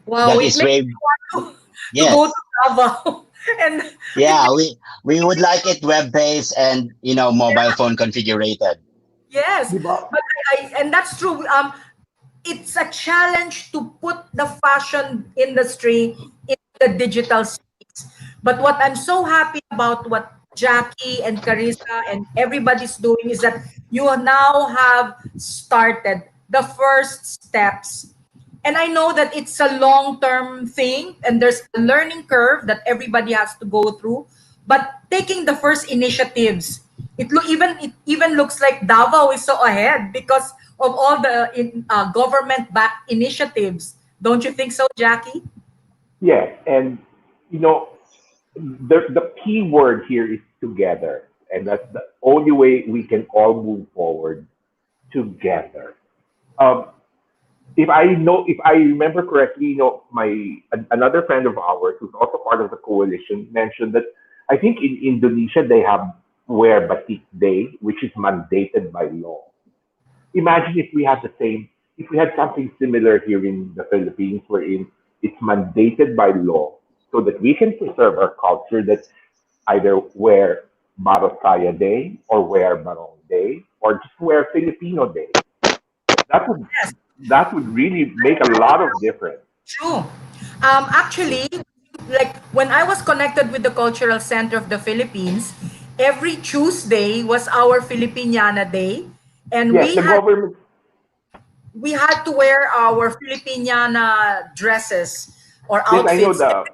Wow, That it is makes where, me want to go yes, to Davao. And it yeah, makes, we would like it web based and mobile phone configurated. yes, Di ba? but and that's true. It's a challenge to put the fashion industry in the digital space. But what I'm so happy about what Jackie and Carissa and everybody's doing is that you now have started the first steps. And I know that it's a long-term thing and there's a learning curve that everybody has to go through. But taking the first initiatives, it even looks like Davao is so ahead because of all the government-backed initiatives. Don't you think so, Jackie? Yes, and you know, the key word here is together, and that's the only way we can all move forward together. Um, if I remember correctly, another friend of ours who's also part of the coalition mentioned that I think in Indonesia they have Wear Batik Day, which is mandated by law. Imagine if we had if we had something similar here in the Philippines, wherein it's mandated by law, so that we can preserve our culture. That either wear Marosaya Day or wear Barong Day or just wear Filipino Day. That would Yes, that would really make a lot of difference. true. Actually, like when I was connected with the Cultural Center of the Philippines, every Tuesday was our Filipiniana Day, and Yes, the government. we had to wear our Filipiniana dresses or Yes, I know outfits. the.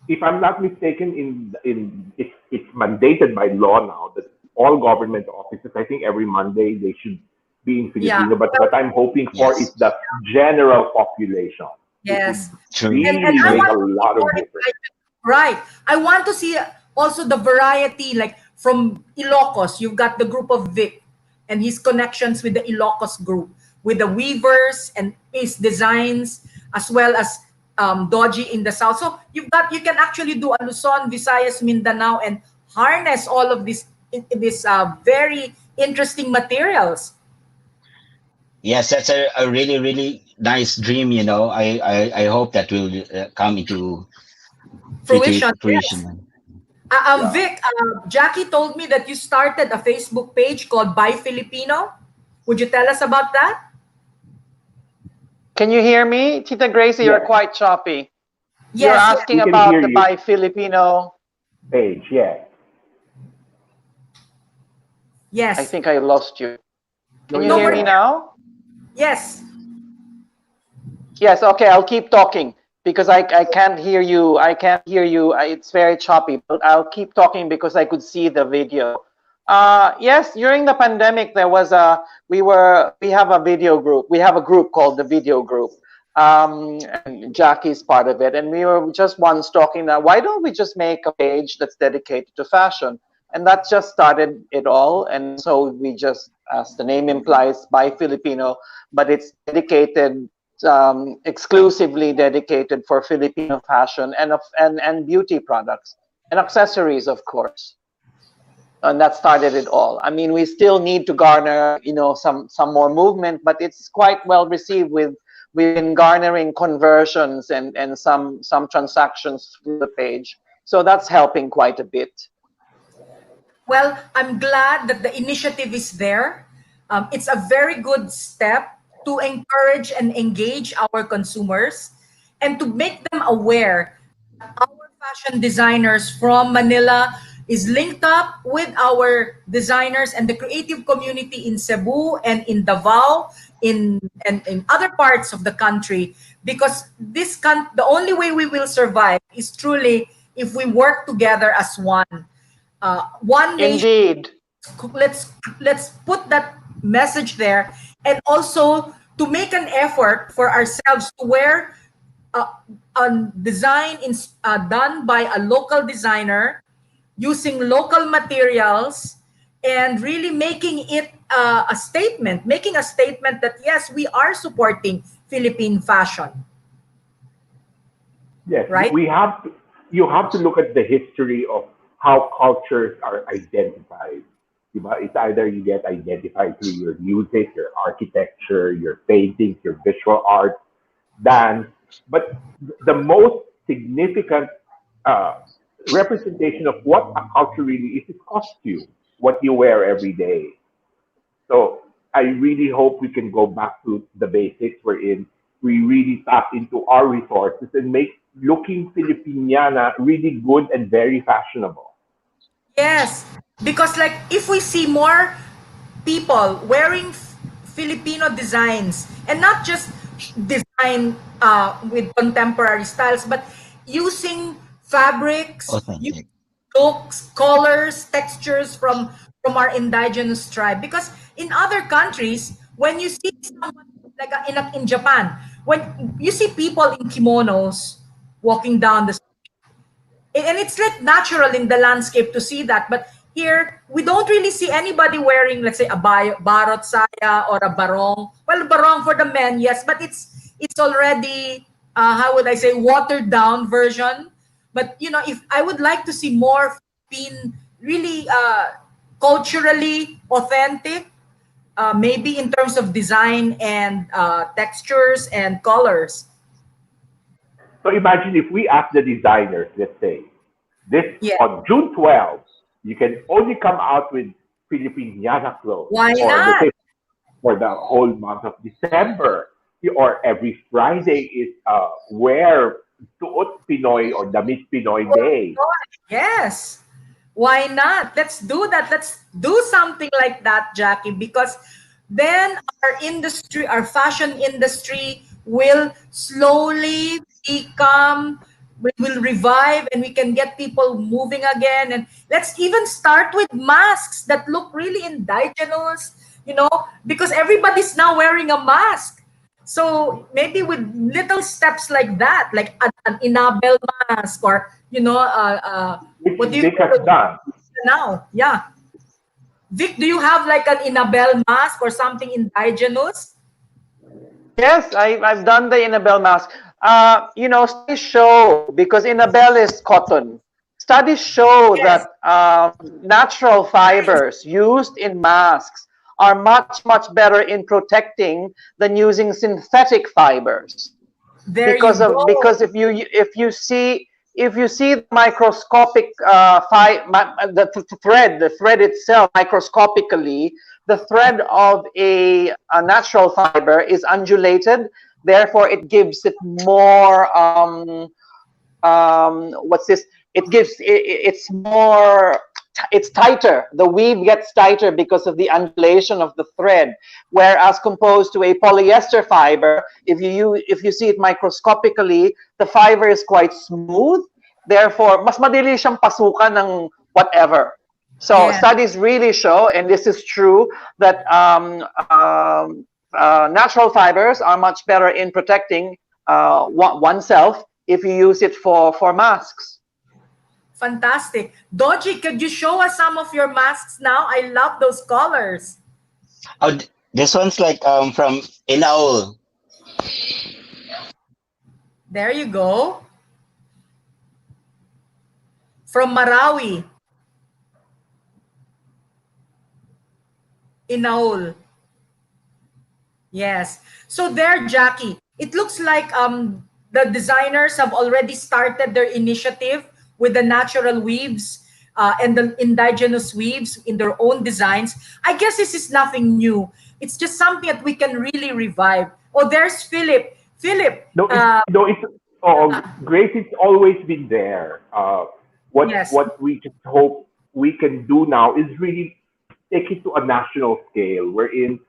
If I'm not mistaken, it's mandated by law now that all government offices, I think every Monday they should be in Yeah, Filipino. But well, what I'm hoping for is Yes, the general population. It would yes. true. And really I make want a to see lot more of difference. excitement. Right. I want to see also the variety, like from Ilocos, you've got the group of Vic and his connections with the Ilocos group, with the weavers and his designs, as well as Doji in the south. So you can actually do a Luzon, Visayas, Mindanao, and harness all of this very interesting materials. Yes, that's a really, really nice dream. I hope that will come into Fruition, yes. fruition. Yeah. Vic, Jackie told me that you started a Facebook page called Buy Filipino. Would you tell us about that? Can you hear me? Tita Gracie, you're Yes, quite choppy. You're Yes, yes, asking we can hear about the you, Buy Filipino. Paige. Yes. I yes. think I lost you. No, Can you you're No, hear we're me there. now? Yes. Yes, okay, I'll keep talking because I can't hear you. I can't hear you. It's very choppy, but I'll keep talking because I could see the video. Yes, during the pandemic, there was we have a video group. We have a group called the Video Group. And Jackie's part of it. And we were just once talking that why don't we just make a page that's dedicated to fashion? And that just started it all. And so we just, as the name implies, by Filipino, but it's dedicated exclusively dedicated for Filipino fashion and beauty products and accessories, of course. And that started it all. I mean, we still need to garner, some more movement, but it's quite well received. We've been garnering conversions and some transactions through the page, so that's helping quite a bit. Well, I'm glad that the initiative is there. It's a very good step to encourage and engage our consumers and to make them aware that our fashion designers from Manila is linked up with our designers and the creative community in Cebu and in Davao and in other parts of the country, because the only way we will survive is truly if we work together as one nation. Indeed. Let's put that message there, and also to make an effort for ourselves to wear a design done by a local designer using local materials, and really making it making a statement that yes, we are supporting Philippine fashion. Yes, Right. you have to look at the history of how cultures are identified. Diba? It's either you get identified through your music, your architecture, your paintings, your visual art, dance. But the most significant uh, representation of what a culture really is costume, what you wear every day. So I really hope we can go back to the basics wherein we really tap into our resources and make looking Filipiniana really good and very fashionable. Yes, because like if we see more people wearing Filipino designs, and not just design with contemporary styles, but using fabrics, using Authentic. looks, colors, textures from our indigenous tribe. Because in other countries, when you see someone like in Japan, when you see people in kimonos walking down the, and it's like natural in the landscape to see that, but here we don't really see anybody wearing, let's say, a barot saya or a barong. Well, barong for the men, yes, but it's already how would I say, watered down version. But if I would like to see more being really culturally authentic, maybe in terms of design and textures and colors. So imagine if we ask the designers, let's say, this Yeah, on June 12th, you can only come out with Filipiniana clothes, why or let's not? say for the whole month of December, or every Friday is wear Suot Pinoy or Damit Pinoy Day. Yes. Why not? Let's do that. Let's do something like that, Jackie, because then our industry, our fashion industry will slowly become, we will revive, and we can get people moving again. And let's even start with masks that look really indigenous, because everybody's now wearing a mask. So maybe with little steps like that, like an inabel mask, or Which what do you Vic call has it done. now? Yeah, Vic, do you have like an inabel mask or something indigenous? Yes, I've done the Inabel mask. Studies show, because Inabel is cotton. Studies show Yes, that natural fibers used in masks are much better in protecting than using synthetic fibers. there you Because go. if you see the microscopic the thread itself microscopically, the thread of a natural fiber is undulated, therefore it gives it more what's this, it's more it's tighter. The weave gets tighter because of the undulation of the thread. Whereas composed to a polyester fiber, if you see it microscopically, the fiber is quite smooth. Therefore, mas madali siyang pasukan ng whatever. So Yeah. studies really show, and this is true, that natural fibers are much better in protecting oneself if you use it for masks. Fantastic. Doji, could you show us some of your masks now? I love those colors. Oh, this one's like from Inaul. There you go. From Marawi. Inaul. Yes. So there, Jackie, it looks like the designers have already started their initiative with the natural weaves and the indigenous weaves in their own designs. I guess this is nothing new. It's just something that we can really revive. Oh, there's Philip. Philip. Grace, it's always been there. Yes. What we just hope we can do now is really take it to a national scale, wherein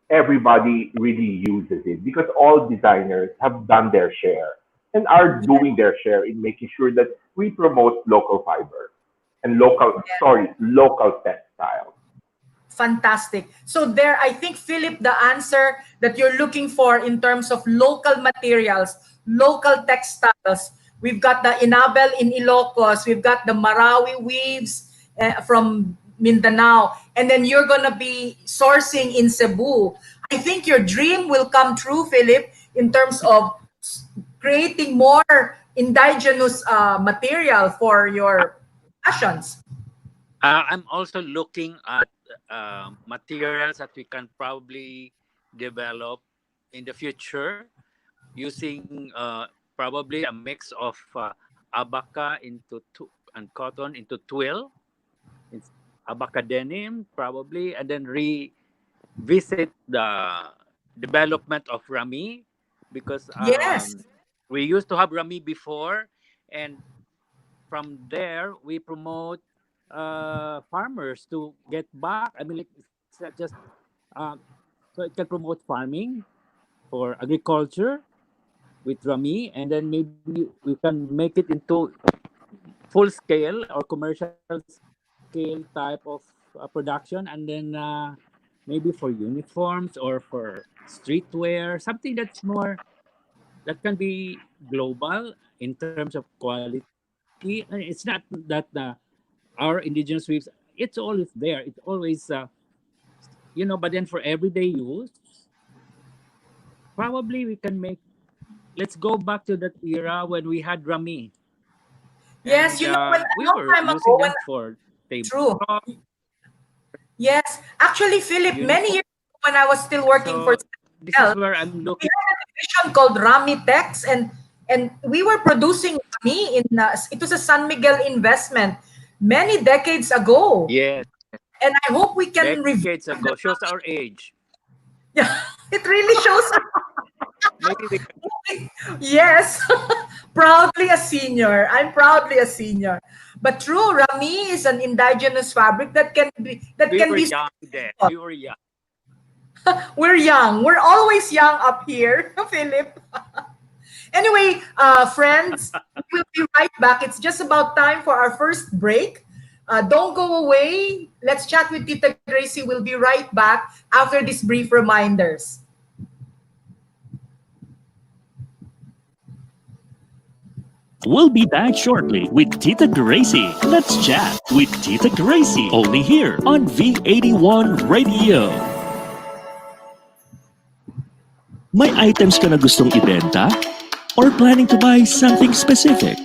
everybody really uses it, because all designers have done their share and are doing their share in making sure that we promote local fiber and local textiles. Fantastic. So there, I think, Philip, the answer that you're looking for in terms of local materials, local textiles, we've got the Inabel in Ilocos, we've got the Marawi weaves from Mindanao, and then you're going to be sourcing in Cebu. I think your dream will come true, Philip, in terms of creating more indigenous material for your fashions. I'm also looking at materials that we can probably develop in the future using probably a mix of abaca and cotton into twill. It's abaca denim probably, and then revisit the development of rami, because Yes. we used to have rami before, and from there we promote farmers to get back. I mean, like, it's not just so it can promote farming for agriculture with rami, and then maybe we can make it into full scale or commercial scale type of production, and then maybe for uniforms or for streetwear, something that's more that can be global in terms of quality. And it's not that our indigenous weaves, it's always there, it's always but then for everyday use, probably we can make, let's go back to that era when we had rami. Yes, And, when a we long were time using ago, them for true. tablecloth. Yes, actually, Philip, many years ago when I was still working for So this CL, is where I'm we looking. had a division called Rami Tex, and we were producing Rami in it was a San Miguel investment many decades ago, Yes, and I hope we can revive decades ago, shows our age. Yeah, it really shows. Maybe we can. Yes, proudly a senior. I'm proudly a senior. But true, Rami is an indigenous fabric that can be We were young then. We were young. We're young. We're always young up here, Philip. Anyway, friends, we'll be right back. It's just about time for our first break. Don't go away. Let's chat with Tita Gracie. We'll be right back after these brief reminders. We'll be back shortly with Tita Gracie. Let's chat with Tita Gracie, only here on V81 Radio. May items ka na gustong ibenta? Or planning to buy something specific?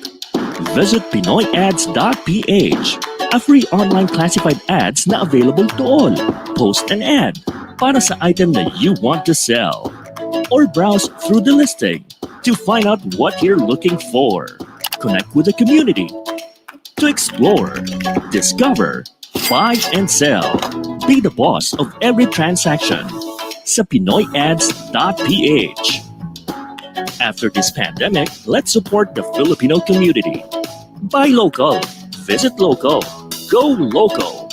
Visit PinoyAds.ph, a free online classified ads na available to all. Post an ad para sa item that you want to sell. Or browse through the listing to find out what you're looking for. Connect with the community to explore, discover, buy and sell. Be the boss of every transaction sa PinoyAds.ph. After this pandemic, let's support the Filipino community. Buy local, visit local, Go local.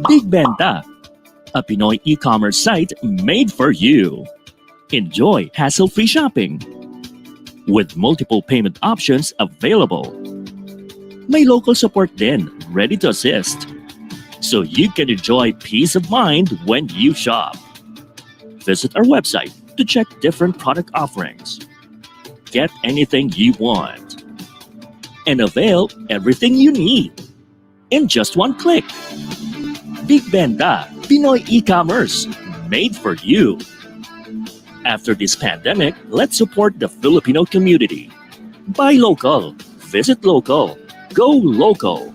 Big Benta, a Pinoy e-commerce site made for you. Enjoy hassle-free shopping with multiple payment options available. May local support din, ready to assist, so you can enjoy peace of mind when you shop. Visit our website to check different product offerings. Get anything you want and avail everything you need in just one click. Big Benta, Pinoy e-commerce made for you. After this pandemic, let's support the Filipino community. Buy local, visit local, go local.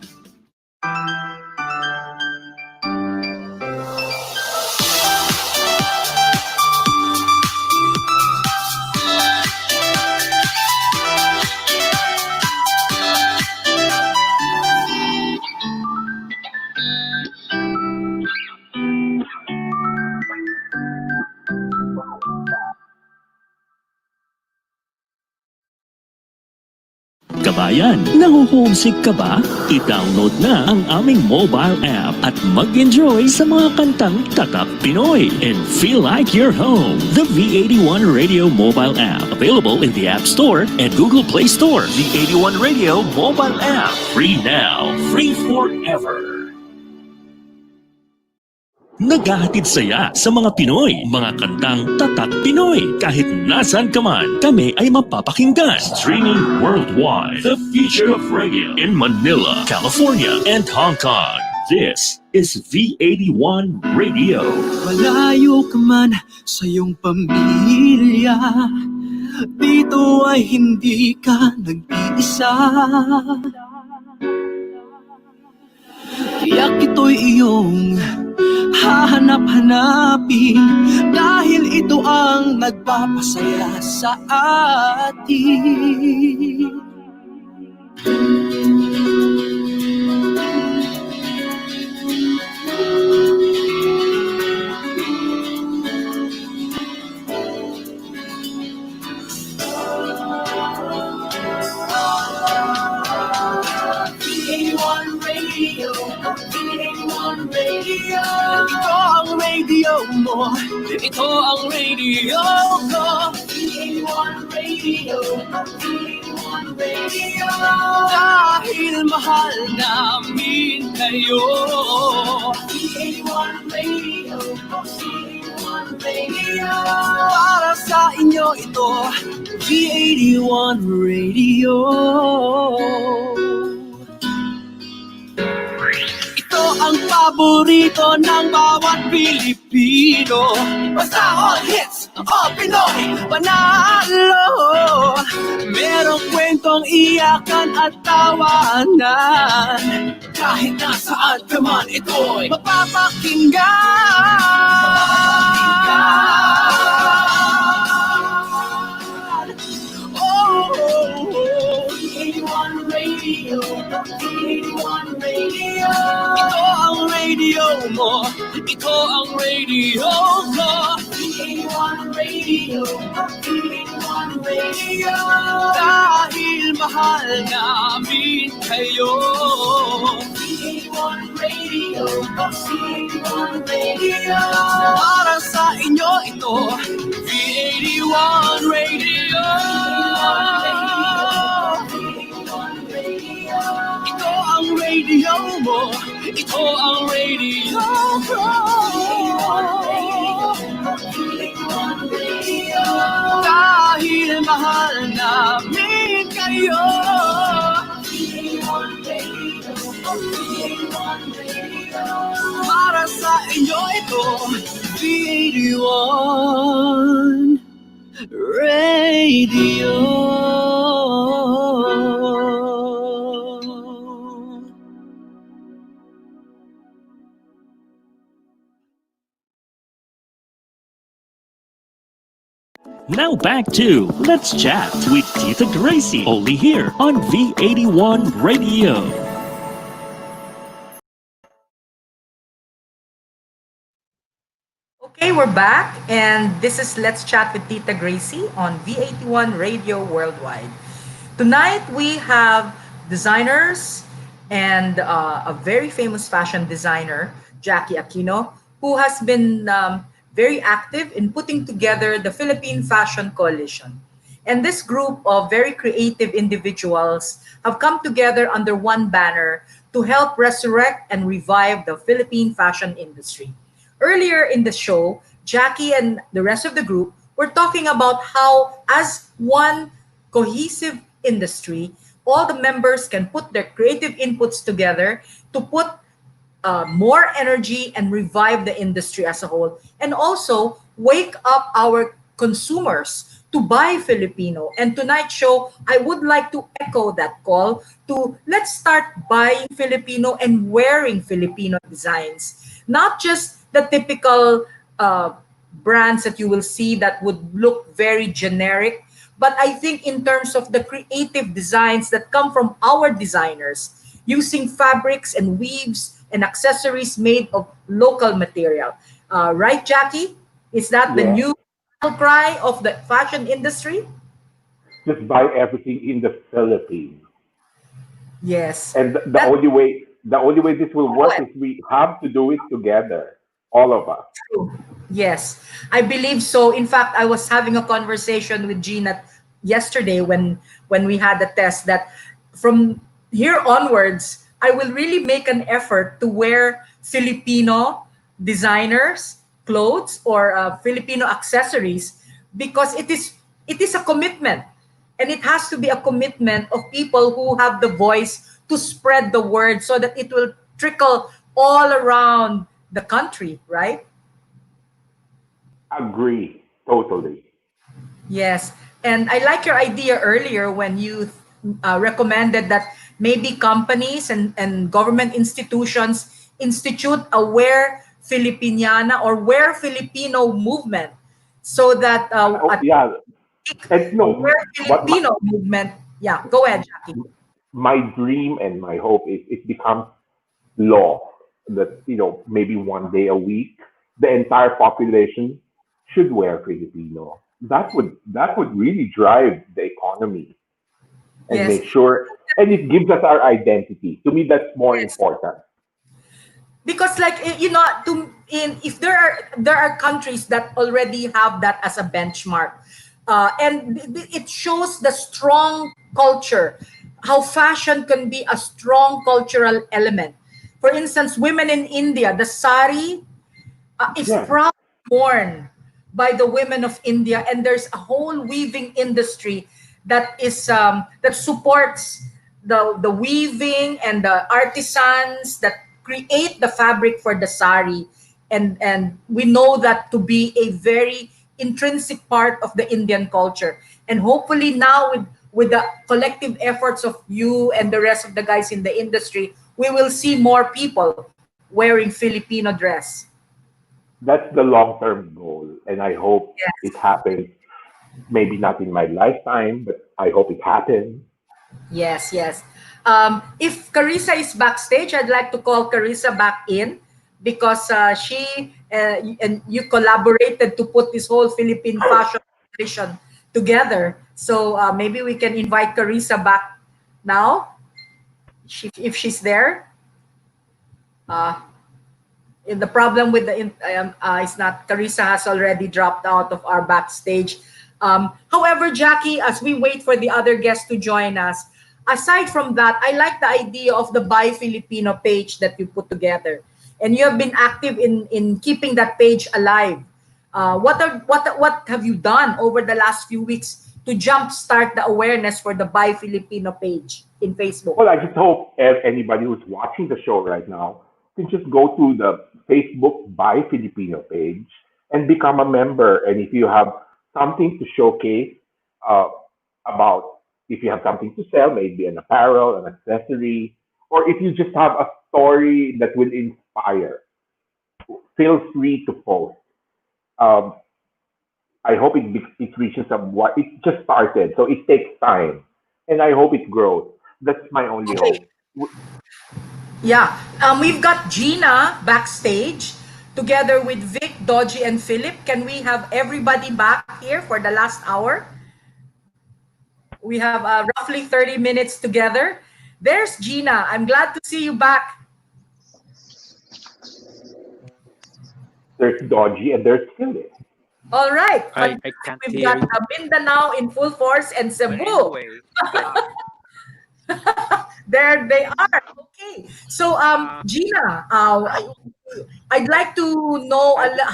Kabayan, nahuhomesick ka ba? I-download na ang aming mobile app at mag-enjoy sa mga kantang Tatak Pinoy and feel like you're home. The V81 Radio mobile app, available in the App Store and Google Play Store. V81 Radio mobile app, free now, free forever. Naghahatid saya sa mga Pinoy, mga kantang Tatak Pinoy. Kahit nasan ka man, kami ay mapapakinggan. Streaming worldwide. The future of radio in Manila, California, and Hong Kong. This is V81 Radio. Malayo ka man sa iyong pamilya, dito ay hindi ka nag-iisa. Tiyak ito'y iyong hahanap-hanapin, dahil ito ang nagpapasaya sa atin. Ito ang radio mo, ito ang radio ko. V81 Radio, V81 Radio. Dahil mahal namin kayo. V81 Radio, V81 Radio. Para sa inyo ito, V81 Radio. Ang paborito ng bawat Pilipino, basta all hits, all Pinoy, panalo. Merong kwentong iyakan at tawanan, kahit nasaan ka man ito'y mapapakinggan. Oh, V81 Radio, V81 Radio. ito ang radio mo, ito ang radio ko. V81 Radio, V81 Radio. Dahil mahal namin kayo. V81 Radio, V81 Radio. Para sa inyo ito, V81 Radio. Ito ang radio mo, ito ang radio ko. Dahil mahal namin kayo. Para sa inyo ito, V81 Radio. Now back to Let's Chat with Tita Gracie, only here on V81 Radio. Okay, we're back, and this is Let's Chat with Tita Gracie on V81 Radio Worldwide. Tonight, we have designers and a very famous fashion designer, Jackie Aquino, who has been very active in putting together the Philippine Fashion Coalition. And this group of very creative individuals have come together under one banner to help resurrect and revive the Philippine fashion industry. Earlier in the show, Jackie and the rest of the group were talking about how, as one cohesive industry, all the members can put their creative inputs together to put more energy and revive the industry as a whole, and also wake up our consumers to buy Filipino. And tonight's show, I would like to echo that call to let's start buying Filipino and wearing Filipino designs, not just the typical brands that you will see that would look very generic. But I think in terms of the creative designs that come from our designers, using fabrics and weaves and accessories made of local material. Right, Jackie? Is that the Yeah. new cry of the fashion industry? Just buy everything in the Philippines. Yes. And That's the only way this will work is we have to do it together, all of us. true. Yes, I believe so. In fact, I was having a conversation with Gina yesterday when we had the test that from here onwards, I will really make an effort to wear Filipino designers clothes or Filipino accessories because it is a commitment, and it has to be a commitment of people who have the voice to spread the word so that it will trickle all around the country, right? Agree, totally. Yes. And I like your idea earlier when you recommended that maybe companies and government institutions institute a Wear Filipiniana or Wear Filipino movement so that Oh, at yeah. And a Wear no, what Filipino movement. Yeah, go ahead, Jackie. my dream and my hope is it becomes law that maybe one day a week the entire population should wear Filipino. That would really drive the economy and Yes. make sure, and it gives us our identity. To me, that's more Yes. important. Because like if there are countries that already have that as a benchmark, and it shows the strong culture, how fashion can be a strong cultural element. For instance, women in India, the sari is Yeah, proudly worn by the women of India, and there's a whole weaving industry that supports the weaving and the artisans that create the fabric for the sari, and we know that to be a very intrinsic part of the Indian culture. And hopefully now with the collective efforts of you and the rest of the guys in the industry, we will see more people wearing Filipino dress. that's the long-term goal, and I hope it happens. Maybe not in my lifetime, but I hope it happens. Yes, yes. If Carissa is backstage, I'd like to call Carissa back in because she and you collaborated to put this whole Philippine fashion tradition together. So maybe we can invite Carissa back now, if she's there. Uh, the problem with is not Carissa has already dropped out of our backstage. However, Jackie, as we wait for the other guests to join us, aside from that, I like the idea of the Buy Filipino page that you put together, and you have been active in keeping that page alive. What have you done over the last few weeks to jumpstart the awareness for the Buy Filipino page in Facebook? Well, I just hope anybody who's watching the show right now can just go to the Facebook Buy Filipino page and become a member. And if you have something to showcase uh, about, if you have something to sell, maybe an apparel, an accessory, or if you just have a story that will inspire, feel free to post. Um, I hope it reaches a what it just started, so it takes time, and I hope it grows. That's my only Okay. hope. Yeah. We've got Gina backstage together with Vic, Dodgy, and Philip. Can we have everybody back here for the last hour? We have roughly 30 minutes together. There's Gina. I'm glad to see you back. There's Dodgy and there's Philip. All right. I Fantastic. can't We've hear got you. Mindanao in full force and But Cebu. anyway, There they are. Okay. So, uh, Gina, I'd like to know I just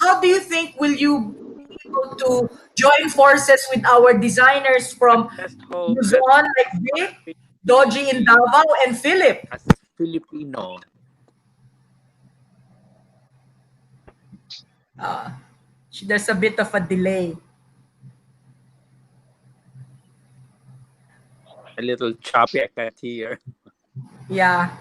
how do you think will you be able to join forces with our designers I from just hope that Luzon, like our Vic, Doji in visibility Davao, and Philip? as Filipino, Uh, there's a bit of a delay. a little choppy. I can't hear. Yeah.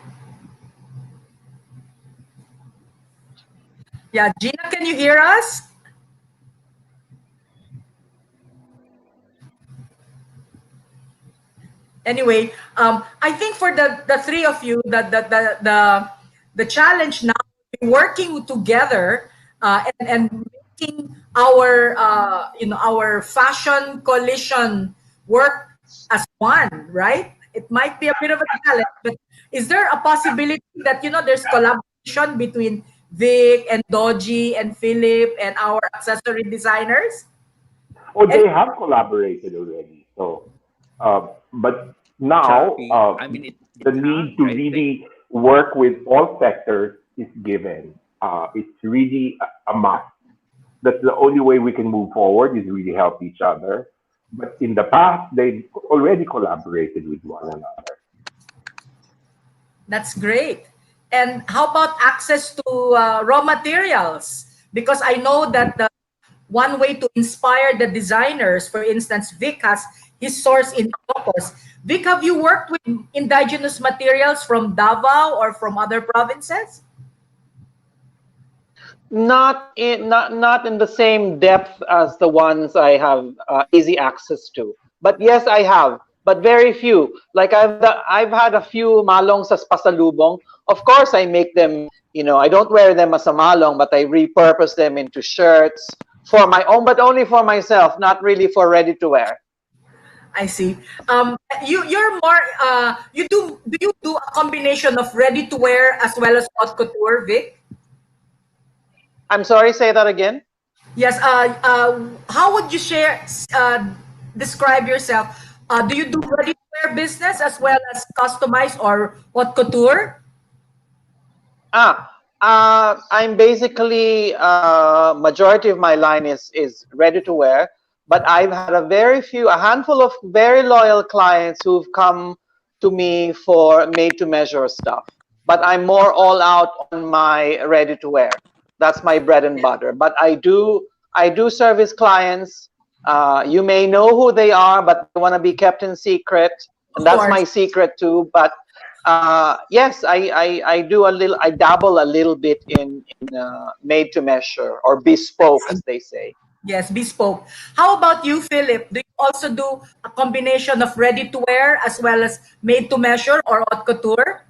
Yeah. Gina, can you hear us? Anyway, I think for the three of you, the challenge now, working together and making our our fashion coalition work as one, right? It might be a bit of a challenge, but is there a possibility that there's collaboration between Vic and Doji and Philip and our accessory designers? Oh, And they have collaborated already. So, but now Choppy. I mean, the it's need hard. to I think. really work with all sectors is given. It's really a must. That's the only way we can move forward is really help each other. But in the past, they already collaborated with one another. That's great. And how about access to raw materials? Because I know that the one way to inspire the designers, for instance, Vic has his source in Ilocos. Vic, have you worked with indigenous materials from Davao or from other provinces? Not in the same depth as the ones I have easy access to. But yes, I have, but very few. Like I've had a few malongs as pasalubong. Of course, I make them. I don't wear them as a malong, but I repurpose them into shirts for my own, but only for myself, not really for ready to wear. I see. You're more do you do a combination of ready to wear as well as haute couture, Vic? I'm sorry, say that again. Yes. How would you describe yourself? Do you do ready-to-wear business as well as customized or haute couture? I'm basically majority of my line is ready to wear, but I've had a handful of very loyal clients who've come to me for made to measure stuff. But I'm more all out on my ready to wear. That's my bread and butter. But I do service clients. You may know who they are, but they want to be kept in secret, and Of that's course. my secret too. But yes, I do a little. I dabble a little bit in made to measure or bespoke, as they say. Yes, bespoke. How about you, Philip? Do you also do a combination of ready-to-wear as well as made-to-measure or haute couture?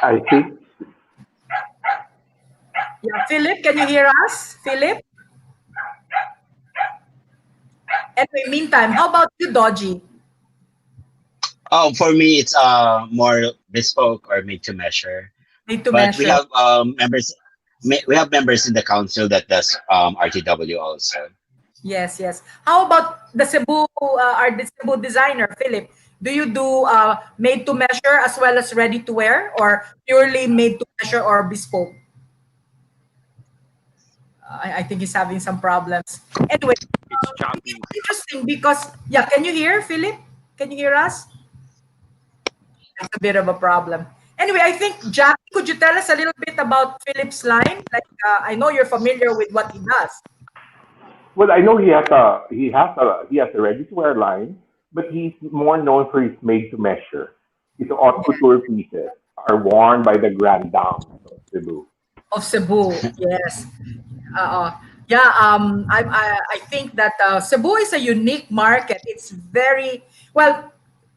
I think Yeah, Philip, can you hear us? Philip? Anyway, meantime, how about you, Dodgy? Oh, for me, it's more bespoke or made to measure. But we Made-to-measure. have members. We have members in the council that does RTW also. Yes, yes. How about the Cebu designer, Philip? Do you do made to measure as well as ready to wear or purely made to measure or bespoke? I think he's having some problems. Anyway, It's it choppy. was interesting because, yeah, can you hear, Philip? Can you hear us? It's a bit of a problem. Anyway, I think Jackie could you tell us a little bit about Philip's line? Like, I know you're familiar with what he does. Well, I know he has a ready-to-wear line, but he's more known for his made-to-measure. His haute couture pieces are worn by the grand dames of Cebu. Of Cebu, yes. Uh, yeah, I think that Cebu is a unique market. It's very well,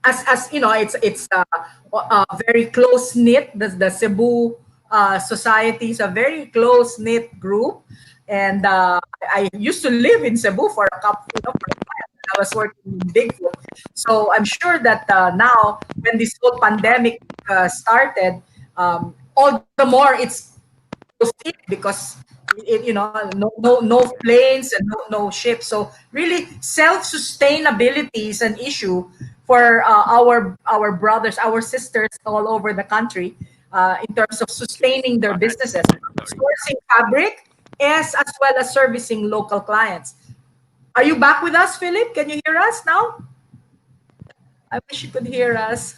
as you know, it's very close knit. The Cebu society is a very close knit group, and I used to live in Cebu for a couple, for a while. I was working in Bigfoot, so I'm sure that now when this whole pandemic started, all the more it's because no planes and no ships. So really, self sustainability is an issue for our brothers, our sisters all over the country, in terms of sustaining their businesses, sourcing fabric, as well as servicing local clients. Are you back with us, Philip? Can you hear us now? I wish you could hear us.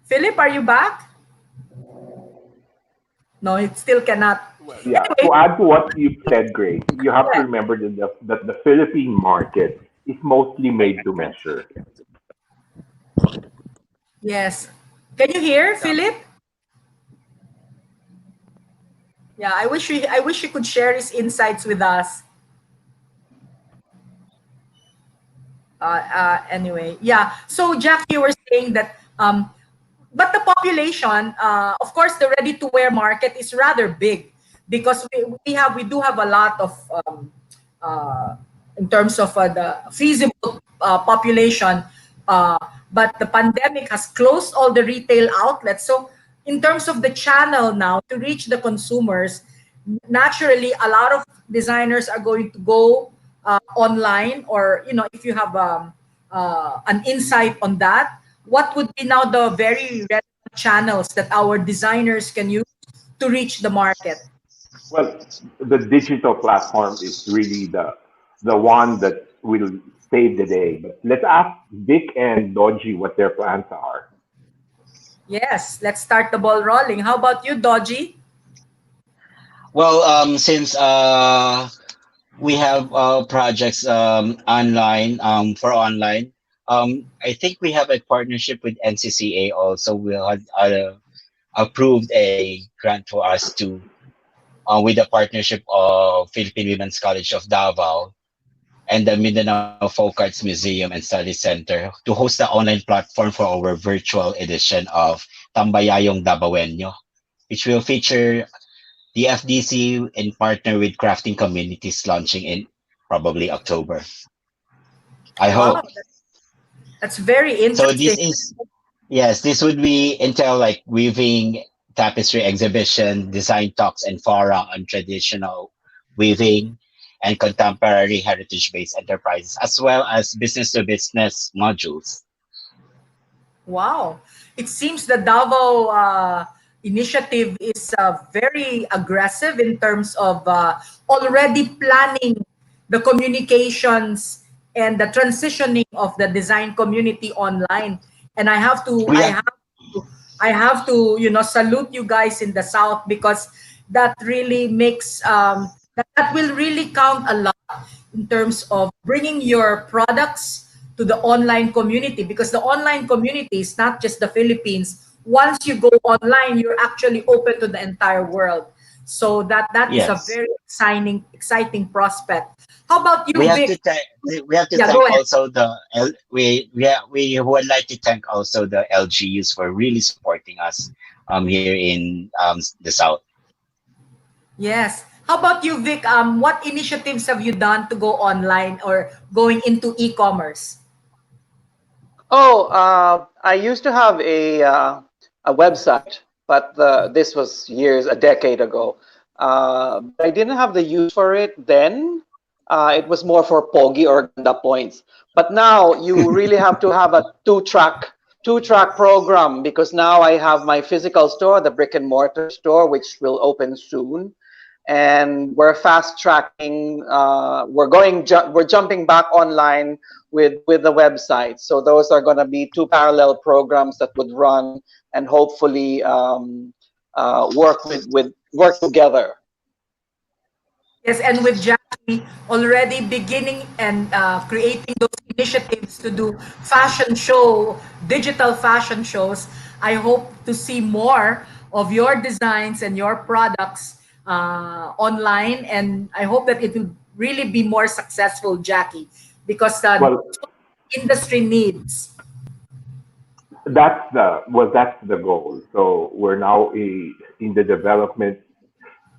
Philip, are you back? No, it still cannot. Yeah, Anyway, to add to what you said, Grace, you have to yeah. remember that the Philippine market is mostly made to measure. Yes. Can you hear, Philip? Yeah, I wish he could share his insights with us. Anyway, yeah. So Jack, you were saying that but the population, of course, the ready-to-wear market is rather big because we do have a lot of uh, in terms of the feasible population, uh, but the pandemic has closed all the retail outlets. So in terms of the channel now to reach the consumers, naturally a lot of designers are going to go online, or if you have an insight on that, what would be now the very relevant channels that our designers can use to reach the market? Well, the digital platform is really the one that will save the day. But let's ask Vic and Dodgy what their plans are. Yes, let's start the ball rolling. How about you, Dodgy? Well, since we have projects online for online, I think we have a partnership with NCCA also. We had approved a grant for us to with a partnership of Philippine Women's College of Davao and the Mindanao Folk Arts Museum and Study Center to host the online platform for our virtual edition of Tambayayong Davaoenyo, which will feature the FDC in partner with crafting communities launching in probably October. I Wow, hope. that's very So interesting. this is yes, this would be entail like weaving tapestry exhibition, design talks and fora on traditional weaving and contemporary heritage-based enterprises, as well as business-to-business modules. Wow. It seems the Davao initiative is very aggressive in terms of already planning the communications and the transitioning of the design community online. And We have I have to, salute you guys in the South, because that really makes that will really count a lot in terms of bringing your products to the online community, because the online community is not just the Philippines. Once you go online, you're actually open to the entire world. So that is a yes. very exciting prospect. How about We you, have Vic? to thank we have to Yeah, go thank ahead. also we would like to thank also the LGUs for really supporting us here in the South. Yes. How about you, Vic? What initiatives have you done to go online or going into e-commerce? Oh, I used to have a website, but this was years, a decade ago. But I didn't have the use for it then. It was more for Pogi or Ganda points. But now you really have to have a two-track program, because now I have my physical store, the brick and mortar store, which will open soon. and we're fast tracking. We're jumping back online with the website. So those are going to be two parallel programs that would run and hopefully work together. Yes, and with Jackie already beginning and creating those initiatives to do fashion show, digital fashion shows, I hope to see more of your designs and your products online, and I hope that it will really be more successful, Jackie, because Well, industry needs. that's the goal. So we're now in the development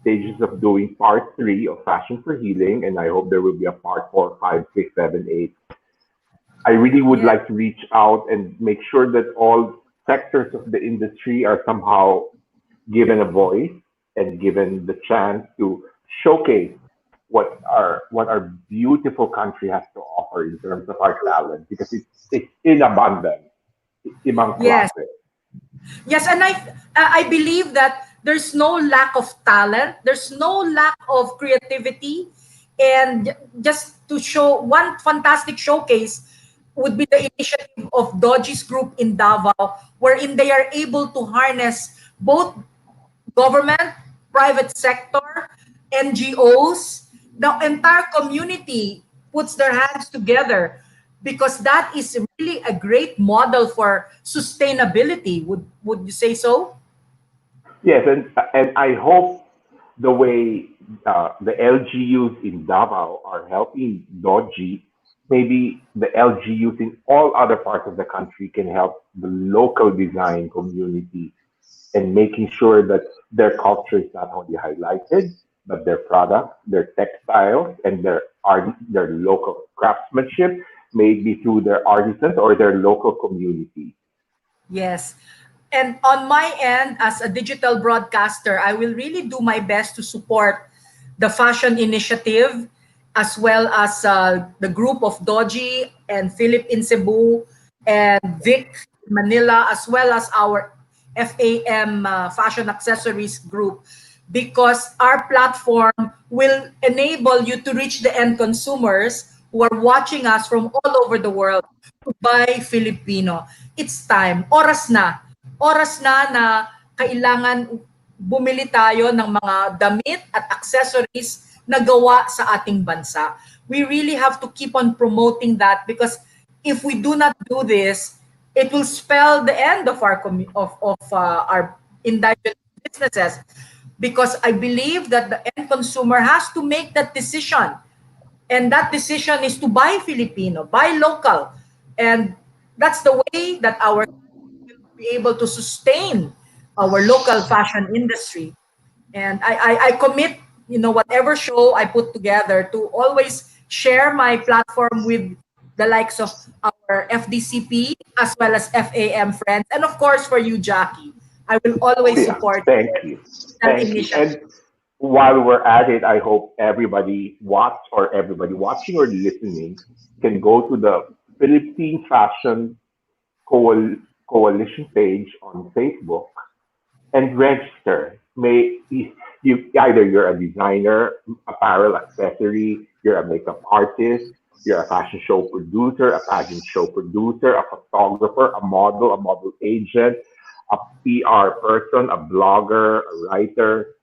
stages of doing part three of Fashion for Healing, and I hope there will be a part four, five, six, seven, eight. I really would Yeah. like to reach out and make sure that all sectors of the industry are somehow given a voice and given the chance to showcase what our beautiful country has to offer in terms of our talent, because it's in abundance, imang Yes. klase. Yes, and I believe that there's no lack of talent, there's no lack of creativity, and just to show one fantastic showcase would be the initiative of Doji's group in Davao, wherein they are able to harness both government, private sector, NGOs, the entire community puts their hands together, because that is really a great model for sustainability. Would you say so? Yes, and I hope the way the LGUs in Davao are helping Doji, maybe the LGUs in all other parts of the country can help the local design community and making sure that their culture is not only highlighted, but their products, their textiles, and their art, their local craftsmanship, maybe through their artisans or their local community. Yes. And on my end, as a digital broadcaster, I will really do my best to support the fashion initiative, as well as the group of Doji and Philip in Cebu and Vic in Manila, as well as our FAM Fashion Accessories group, because our platform will enable you to reach the end consumers who are watching us from all over the world to buy Filipino. It's time. Oras na. Oras na kailangan bumili tayo ng mga damit at accessories na gawa sa ating bansa. We really have to keep on promoting that, because if we do not do this, it will spell the end of our indigenous businesses, because I believe that the end consumer has to make that decision, and that decision is to buy Filipino, buy local, and that's the way that our be able to sustain our local fashion industry. And I commit, whatever show I put together, to always share my platform with the likes of our FDCP as well as FAM friends, and of course for you, Jackie. I will Oh always yeah, support thank you, that thank you. initiative. And while we're at it, I hope everybody watching or listening can go to the Philippine Fashion Coal- Coalition page on Facebook and register. You're a designer, apparel, accessory, you're a makeup artist, you're a fashion show producer, a pageant show producer, a photographer, a model agent, a PR person, a blogger, a writer.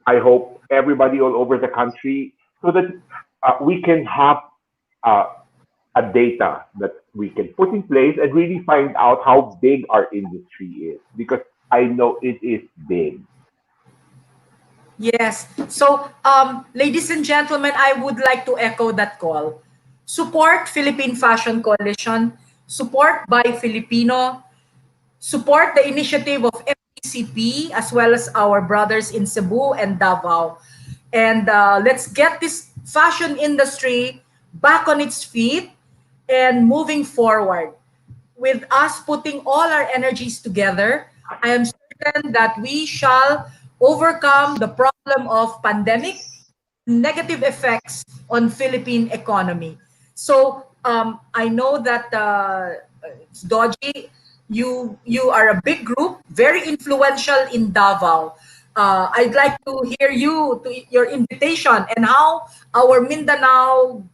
I hope everybody all over the country, so that we can have uh, a data that we can put in place and really find out how big our industry is, because I know it is big. Yes. So, ladies and gentlemen, I would like to echo that call. Support Philippine Fashion Coalition, support Buy Filipino, support the initiative of FPCP, as well as our brothers in Cebu and Davao. And let's get this fashion industry back on its feet and moving forward. With us putting all our energies together, I am certain that we shall overcome the problem of pandemic, negative effects on Philippine economy. So I know that Doji, you are a big group, very influential in Davao. I'd like to hear your invitation and how our Mindanao,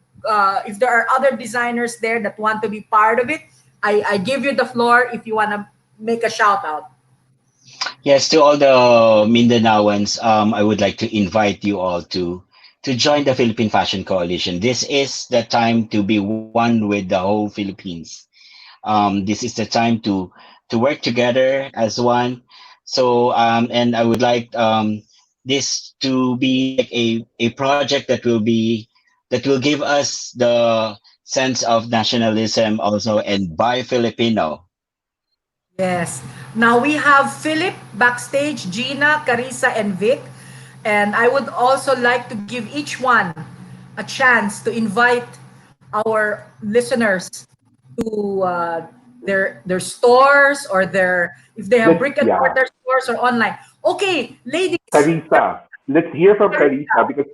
if there are other designers there that want to be part of it, I give you the floor if you want to make a shout out. Yes, to all the Mindanaoans, I would like to invite you all to join the Philippine Fashion Coalition. This is the time to be one with the whole Philippines. This is the time to work together as one. So and I would like this to be like a project that will give us the sense of nationalism also and by Filipino. Yes. Now we have Philip backstage, Gina, Carissa, and Vic. And I would also like to give each one a chance to invite our listeners to their stores or their if they have Let's, brick and yeah, mortar stores or online. Okay, ladies, Carissa. Let's hear from Carissa. Carissa because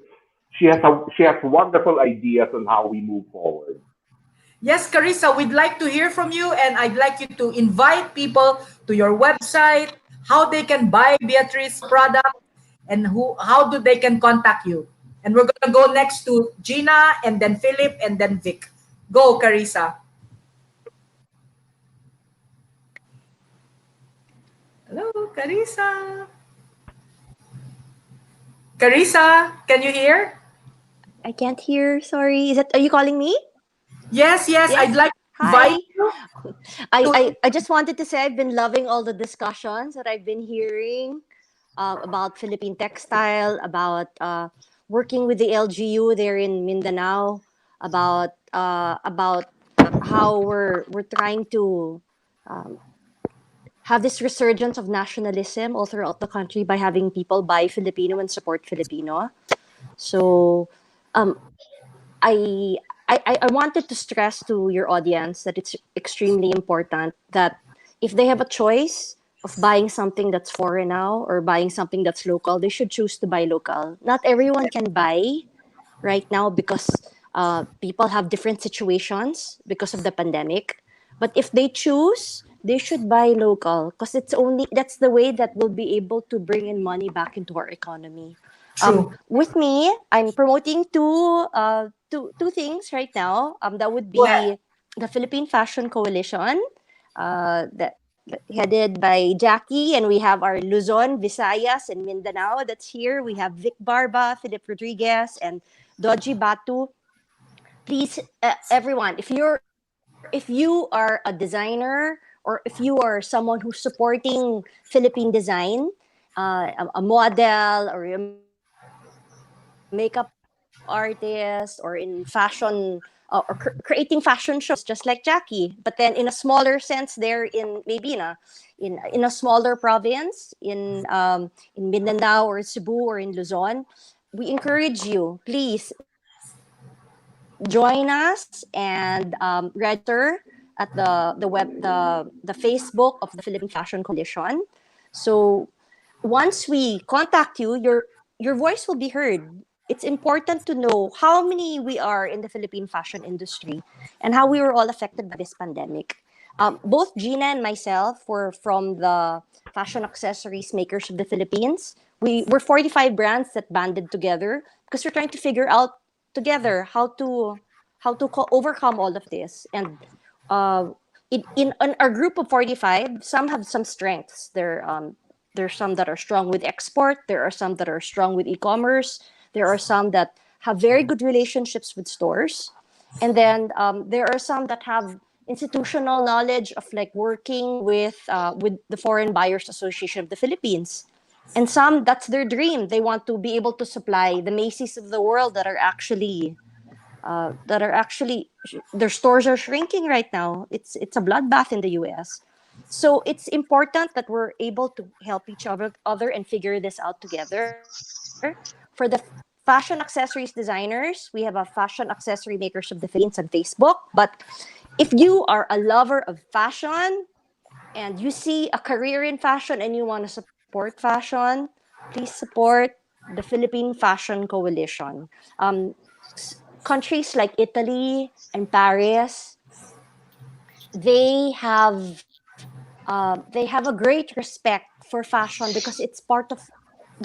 she has wonderful ideas on how we move forward. Yes, Carissa, we'd like to hear from you, and I'd like you to invite people to your website, how they can buy Beatrice product, and how do they can contact you. And we're gonna go next to Gina, and then Philip, and then Vic. Go, Carissa. Hello, Carissa. Carissa, can you hear? I can't hear. Sorry. Are you calling me? Yes, yes. I'd Yes. like to invite Hi. you I, to. I, I just wanted to say I've been loving all the discussions that I've been hearing about Philippine textile, about working with the LGU there in Mindanao, about how we're trying to um, have this resurgence of nationalism all throughout the country by having people buy Filipino and support Filipino. So um, I, I wanted to stress to your audience that it's extremely important that if they have a choice of buying something that's foreign now or buying something that's local, they should choose to buy local. Not everyone can buy right now because people have different situations because of the pandemic. But if they choose, they should buy local because that's the way that we'll be able to bring in money back into our economy. True. With me, I'm promoting two things right now. That would Go ahead. be the Philippine Fashion Coalition, that headed by Jackie, and we have our Luzon, Visayas, and Mindanao that's here. We have Vic Barba, Philip Rodriguez, and Doji Batu. Please, everyone, if you are a designer or if you are someone who's supporting Philippine design, a model or a makeup artist or in fashion or creating fashion shows just like Jackie, but then in a smaller sense there in a smaller province in Mindanao or Cebu or in Luzon, we encourage you, please join us and register at the Facebook of the Philippine Fashion Coalition. So once we contact you, your voice will be heard. It's important to know how many we are in the Philippine fashion industry and how we were all affected by this pandemic. Both Gina and myself were from the Fashion Accessories Makers of the Philippines. We were 45 brands that banded together because we're trying to figure out together how to overcome all of this. And uh, in our group of 45, some have some strengths. There's some that are strong with export. There are some that are strong with e-commerce. There are some that have very good relationships with stores. And then there are some that have institutional knowledge of like working with the Foreign Buyers Association of the Philippines. And some, that's their dream. They want to be able to supply the Macy's of the world that are actually their stores are shrinking right now. It's a bloodbath in the US. So it's important that we're able to help each other and figure this out together. For the fashion accessories designers, we have a fashion accessory makers of the Philippines on Facebook. But if you are a lover of fashion and you see a career in fashion and you want to support fashion, please support the Philippine Fashion Coalition. Countries like Italy and Paris, they have a great respect for fashion because it's part of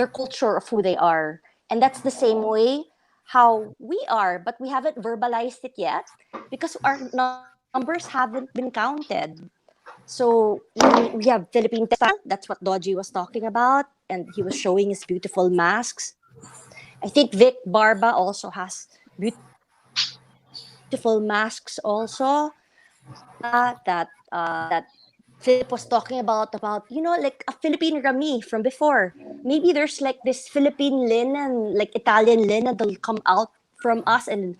culture of who they are. And that's the same way how we are, but we haven't verbalized it yet because our numbers haven't been counted. So we have Philippine textile. That's what Doji was talking about, and he was showing his beautiful masks. I think Vic Barba also has beautiful masks also. That Philip was talking about like a Philippine Rami from before. Maybe there's like this Philippine linen, like Italian linen that'll come out from us, and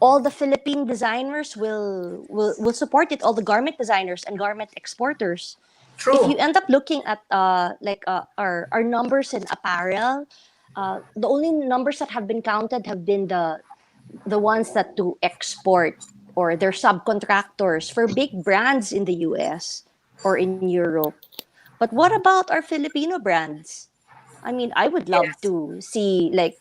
all the Philippine designers will support it. All the garment designers and garment exporters. If True. you end up looking at our numbers in apparel, the only numbers that have been counted have been the ones that do export or they're subcontractors for big brands in the US or in Europe. But what about our Filipino brands? I mean, I would love Yes. to see like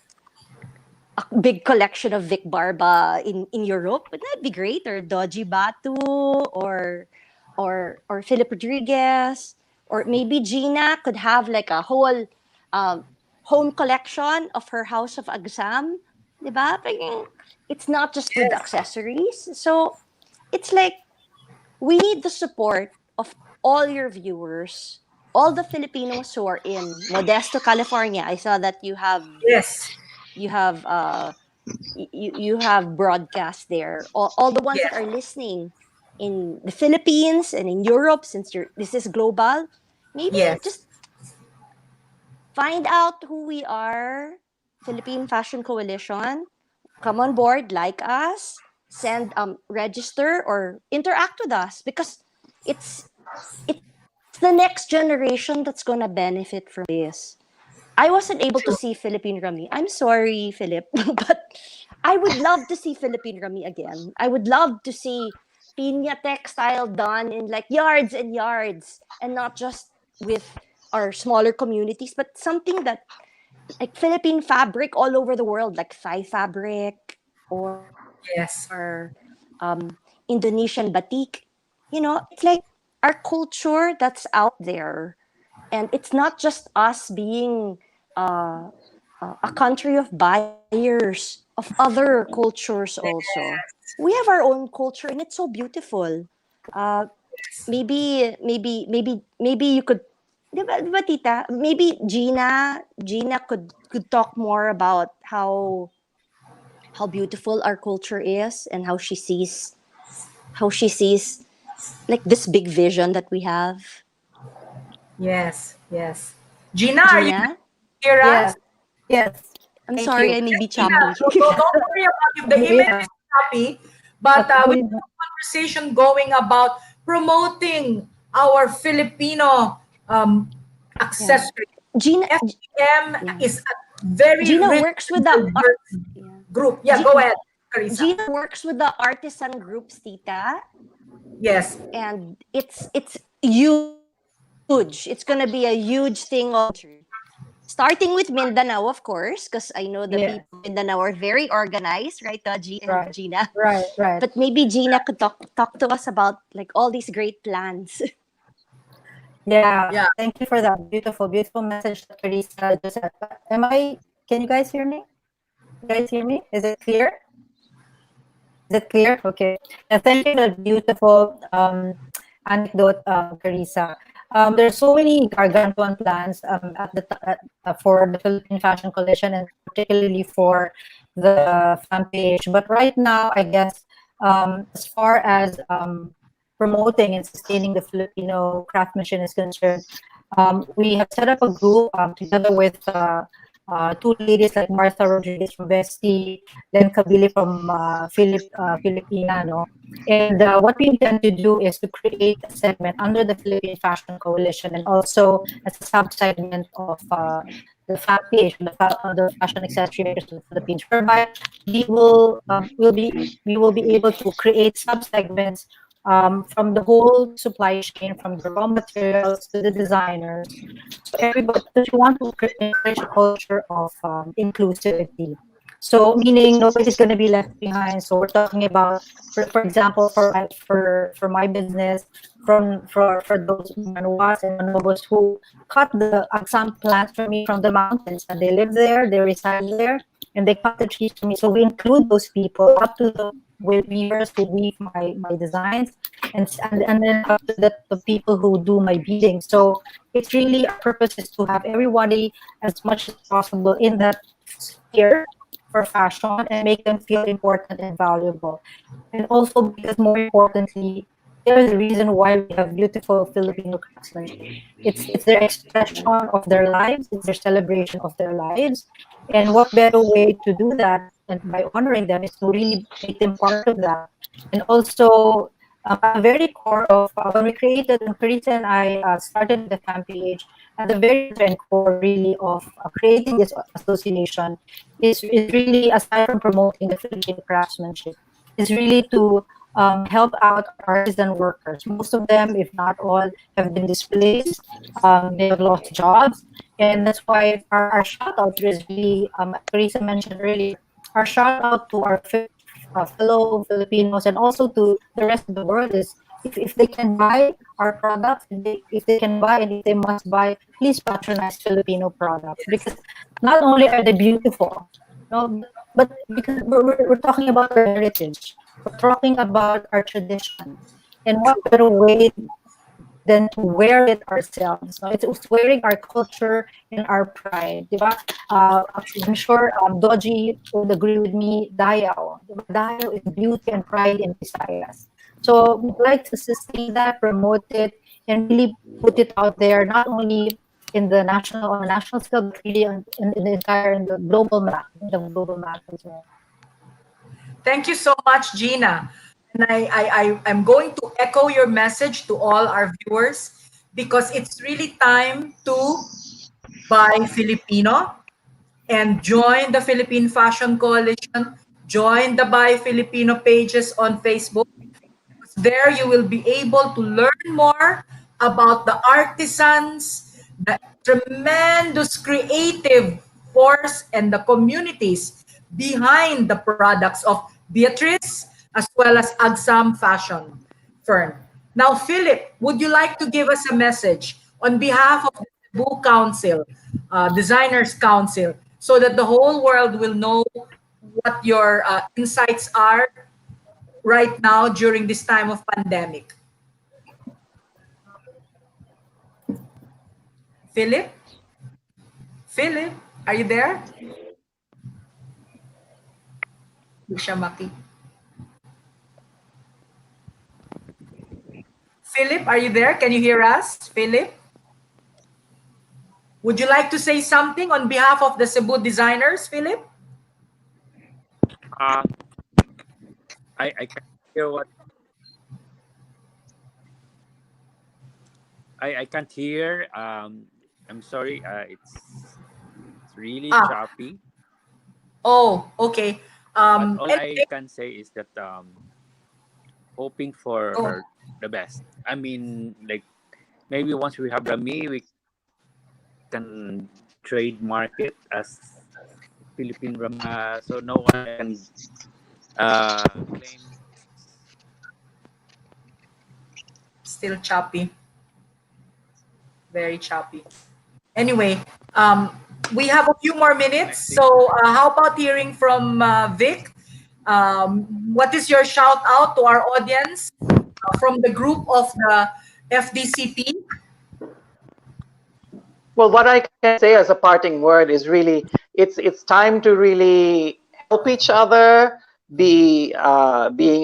a big collection of Vic Barba in Europe. Wouldn't that be great? Or Dodgy Batu or Philip Rodriguez. Or maybe Gina could have like a whole um, home collection of her House of Agsam. Diba? Parang it's not just with the Yes. accessories. So it's like we need the support of all your viewers, all the Filipinos who are in Modesto, California. I saw that Yes. you have you have broadcast there. All the ones that Yes. are listening in the Philippines and in Europe, since this is global, maybe Yes. just find out who we are. Philippine Fashion Coalition, come on board, like us, send register or interact with us because it's it's the next generation that's gonna benefit from this. I wasn't able to True. see Philippine Rami. I'm sorry, Philip, but I would love to see Philippine Rami again. I would love to see pinya textile done in like yards and yards, and not just with our smaller communities, but something that like Philippine fabric all over the world, like Thai fabric or Yes. Indonesian batik. It's like our culture that's out there, and it's not just us being uh, a country of buyers of other cultures also. We have our own culture and it's so beautiful. uh, maybe you could, di ba, tita, maybe Gina could talk more about how beautiful our culture is and how she sees like this big vision that we have. Yes. Yes. Gina, are you Gina, hear us? Yes. Yes. I'm Thank sorry, you. I may be Gina, choppy. don't worry about if the image Yeah. is choppy, but we Actually, have a conversation going about promoting our Filipino Yeah. accessory. Gina, FPM yeah. is a very Gina rich works with and the diverse yeah. group. Yeah, G- go ahead, Carissa. Gina works with the artisan groups, Tita, Yes. and it's huge. It's gonna be a huge thing all over the country. Starting with Mindanao, of course, because I know the yeah. people of Mindanao are very organized, right, Dodgy and Right. Gina? Right. Right. But maybe Gina could talk to us about like all these great plans. Yeah. Yeah. Thank you for that beautiful, beautiful message that Teresa just said. Am I? Can you guys hear me? You guys hear me? Is it clear? Is it clear? Okay. And thank you for that beautiful anecdote, Carissa. There's so many gargantuan plans for the Philippine Fashion Coalition and particularly for the fan page. But right now, I guess, as far as promoting and sustaining the Filipino craftsmanship is concerned, we have set up a group together with two ladies like Martha Rodriguez from Vesti, then Kabili from Filipina, no? And what we intend to do is to create a segment under the Philippine Fashion Coalition and also as a sub-segment of the FAPH, the Fashion Accessory Makers of the Philippines, whereby we will be able to create sub-segments from the whole supply chain, from the raw materials to the designers. So everybody, because we want to encourage a culture of inclusivity. So meaning nobody's going to be left behind. So we're talking about, for example, for my business, for those Manuas and Manobos who cut the agsam plants for me from the mountains, and they live there, they reside there, and they cut the trees for me. So we include those people, up to the weavers who weave my designs, and then up to the people who do my beading. So it's really, our purpose is to have everybody as much as possible in that sphere for fashion and make them feel important and valuable. And also because more importantly, they're the reason why we have beautiful Filipino craftsmanship. It's their expression of their lives, it's their celebration of their lives. And what better way to do that and by honoring them is to really make them part of that. And also, at the very core of when we created, when Carissa and I started the fan page, at the very center and core really of creating this association is really, aside from promoting the Filipino craftsmanship, is really to help out artisan workers. Most of them, if not all, have been displaced. They have lost jobs. And that's why our shout out is really, Carissa mentioned earlier, our shout out to our fellow Filipinos and also to the rest of the world is, if they can buy our products, if they can buy and if they must buy, please patronize Filipino products, because not only are they beautiful, no, but because we're talking about our heritage, we're talking about our tradition, and what better way than to wear it ourselves. So it's wearing our culture and our pride. Diba? I'm sure Doji would agree with me, Dayao. Diba? Dayao is beauty and pride in Visayas. So we'd like to sustain that, promote it, and really put it out there, not only on a national scale, but really in the entire, in the global map as well. Thank you so much, Gina. And I'm going to echo your message to all our viewers, because it's really time to buy Filipino and join the Philippine Fashion Coalition, join the Buy Filipino pages on Facebook. There you will be able to learn more about the artisans, the tremendous creative force, and the communities behind the products of Beatrice as well as Agsam Fashion Firm. Now, Philip, would you like to give us a message on behalf of the Cebu Council, Designers Council, so that the whole world will know what your insights are right now during this time of pandemic? Philip? Philip, are you there? Hindi siya Philip, are you there? Can you hear us? Philip? Would you like to say something on behalf of the Cebu designers, Philip? I can't hear what I can't hear. I'm sorry. It's really choppy. Oh, okay. But all I Anyway, can say is that hoping for the best. I mean, like maybe once we have the we can trademark it as Philippine Rama, so no one can claim. still choppy. Very choppy. Anyway, we have a few more minutes. So how about hearing from Vic? What is your shout out to our audience from the group of the FDCP? Well, what I can say as a parting word is really, it's time to really help each other, being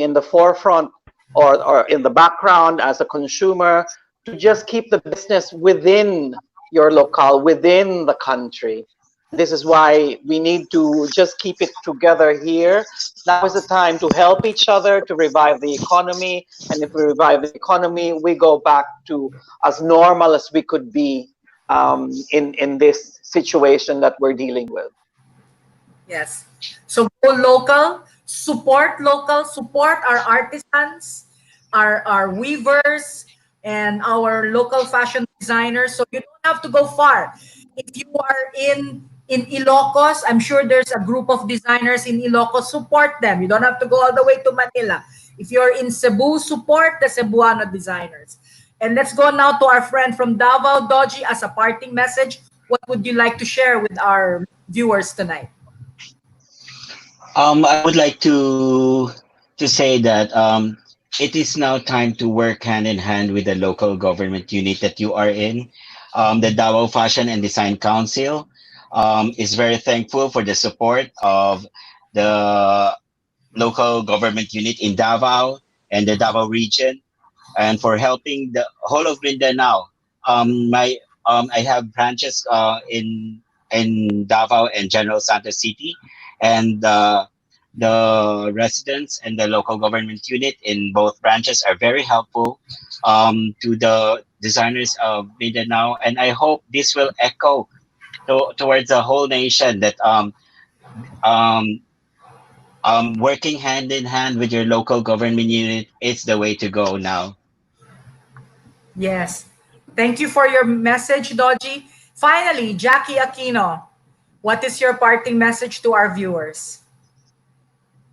in the forefront or in the background as a consumer, to just keep the business within your locale, within the country. This is why we need to just keep it together here. Now is the time to help each other to revive the economy. And if we revive the economy, we go back to as normal as we could be in this situation that we're dealing with. Yes. So go local, support our artisans, our weavers, and our local fashion designers. So you don't have to go far. If you are in in Ilocos, I'm sure there's a group of designers in Ilocos. Support them. You don't have to go all the way to Manila. If you're in Cebu, support the Cebuano designers. And let's go now to our friend from Davao, Doji, as a parting message. What would you like to share with our viewers tonight? I would like to say that it is now time to work hand in hand with the local government unit that you are in. The Davao Fashion and Design Council is very thankful for the support of the local government unit in Davao and the Davao region, and for helping the whole of Mindanao. My I have branches in Davao and General Santos City, and the residents and the local government unit in both branches are very helpful to the designers of Mindanao, and I hope this will echo towards the whole nation that um, working hand in hand with your local government unit is the way to go now. Yes. Thank you for your message, Doji. Finally, Jackie Aquino, what is your parting message to our viewers?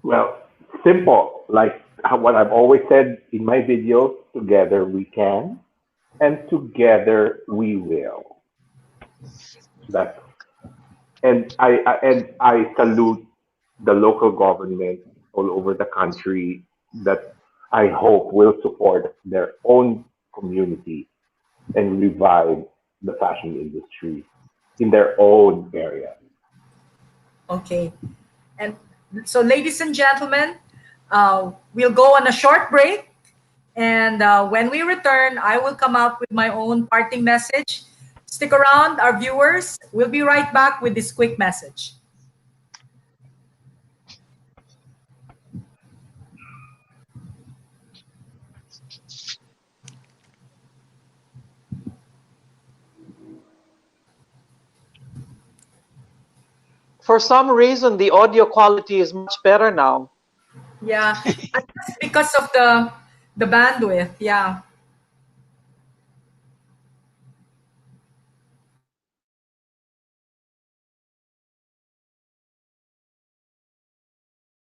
Well, simple, like what I've always said in my videos, together we can, and together we will. That's and I salute the local government all over the country that I hope will support their own community and revive the fashion industry in their own area. Okay. And so, ladies and gentlemen, we'll go on a short break. And when we return, I will come out with my own parting message. Stick around, our viewers. We'll be right back with this quick message. For some reason, the audio quality is much better now. Yeah, I guess because of the bandwidth. Yeah.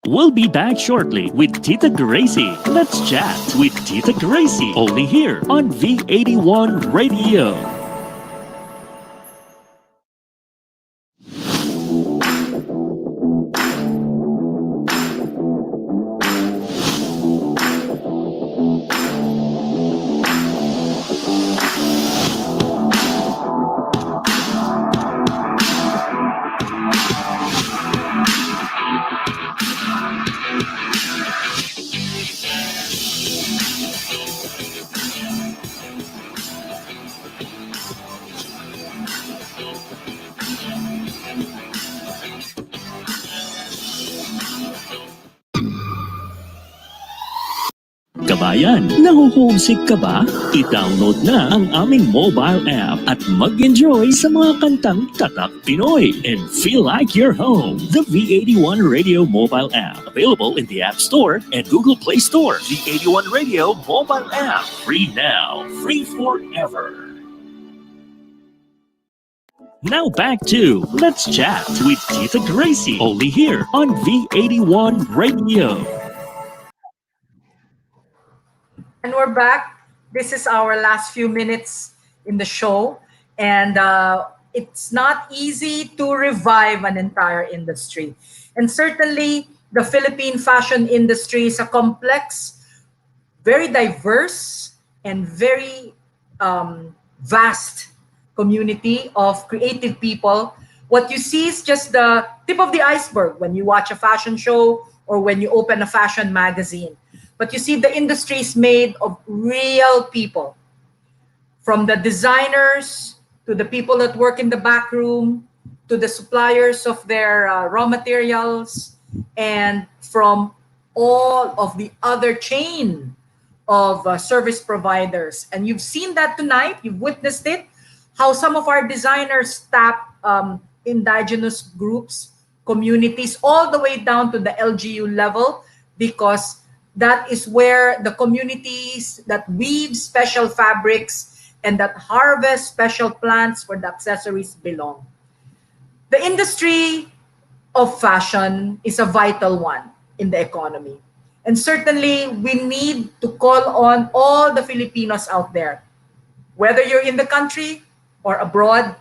We'll be back shortly with Tita Gracie. Let's chat with Tita Gracie only here on V81 Radio. Kabayan, nahuhomesick ka ba? I-download na ang aming mobile app at mag-enjoy sa mga kantang Tatak Pinoy and feel like you're home. The V81 Radio mobile app, available in the App Store and Google Play Store. The 81 Radio mobile app, free now, free forever. Now back to Let's Chat with Tita Gracie, only here on V81 Radio. And we're back. This is our last few minutes in the show. And it's not easy to revive an entire industry. And certainly, the Philippine fashion industry is a complex, very diverse, and very vast community of creative people. What you see is just the tip of the iceberg when you watch a fashion show or when you open a fashion magazine. But you see, the industry is made of real people, from the designers to the people that work in the back room to the suppliers of their raw materials, and from all of the other chain of service providers. And you've seen that tonight, you've witnessed it, how some of our designers tap indigenous groups, communities, all the way down to the LGU level, because that is where the communities that weave special fabrics and that harvest special plants for the accessories belong. The industry of fashion is a vital one in the economy. And certainly, we need to call on all the Filipinos out there, whether you're in the country or abroad.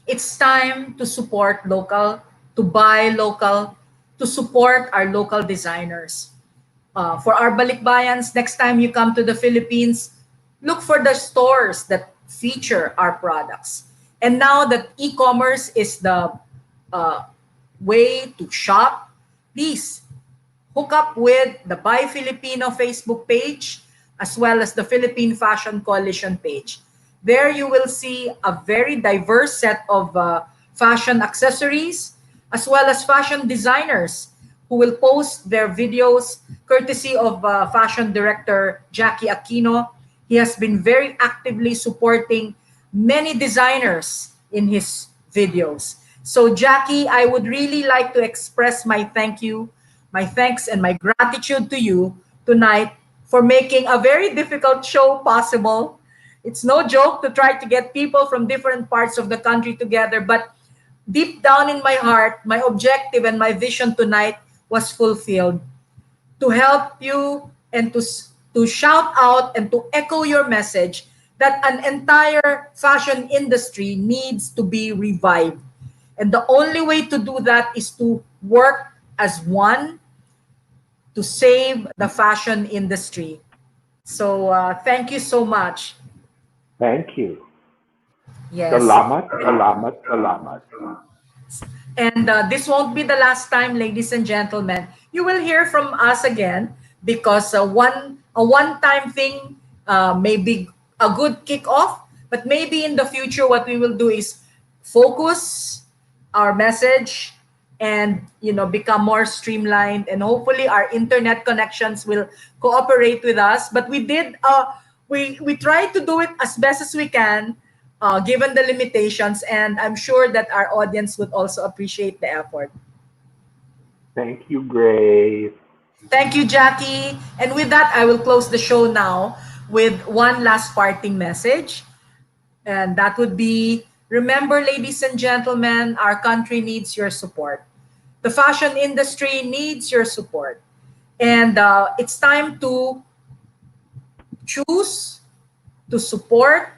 It's time to support local, to buy local, to support our local designers. For our balikbayans, next time you come to the Philippines, look for the stores that feature our products. And now that e-commerce is the uh, way to shop, please hook up with the Buy Filipino Facebook page as well as the Philippine Fashion Coalition page. There you will see a very diverse set of fashion accessories as well as fashion designers who will post their videos courtesy of fashion director Jackie Aquino. He has been very actively supporting many designers in his videos. So, Jackie, I would really like to express my thank you, my thanks, and my gratitude to you tonight for making a very difficult show possible. It's no joke to try to get people from different parts of the country together, but deep down in my heart, my objective and my vision tonight was fulfilled to help you and to shout out and to echo your message that an entire fashion industry needs to be revived. And the only way to do that is to work as one to save the fashion industry. So thank you so much. Thank you. Yes. Salamat, salamat, salamat. And this won't be the last time, ladies and gentlemen. You will hear from us again because a one-time thing may be a good kickoff, but maybe in the future, what we will do is focus our message and become more streamlined, and hopefully our internet connections will cooperate with us. But we tried to do it as best as we can given the limitations, and I'm sure that our audience would also appreciate the effort. Thank you, Grace. Thank you, Jackie. And with that, I will close the show now with one last parting message. And that would be, remember, ladies and gentlemen, our country needs your support. The fashion industry needs your support. And it's time to choose to support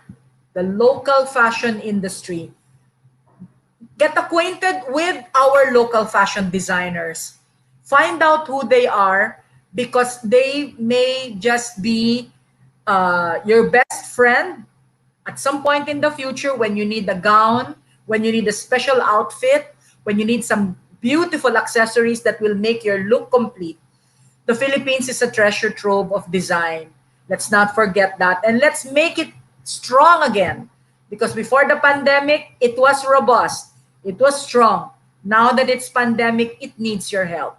the local fashion industry. Get acquainted with our local fashion designers. Find out who they are because they may just be your best friend at some point in the future when you need a gown, when you need a special outfit, when you need some beautiful accessories that will make your look complete. The Philippines is a treasure trove of design. Let's not forget that. And let's make it strong again. Because before the pandemic, it was robust. It was strong. Now that it's pandemic, it needs your help.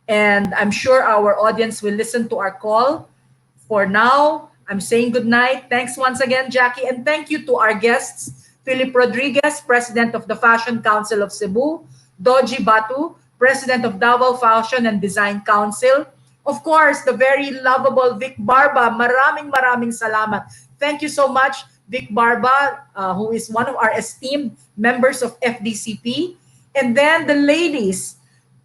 And I'm sure our audience will listen to our call. For now, I'm saying good night. Thanks once again, Jackie. And thank you to our guests, Philip Rodriguez, President of the Fashion Council of Cebu, Doji Batu, President of Davao Fashion and Design Council. Of course, the very lovable Vic Barba. Maraming salamat. Thank you so much, Vic Barba, who is one of our esteemed members of FDCP. And then the ladies,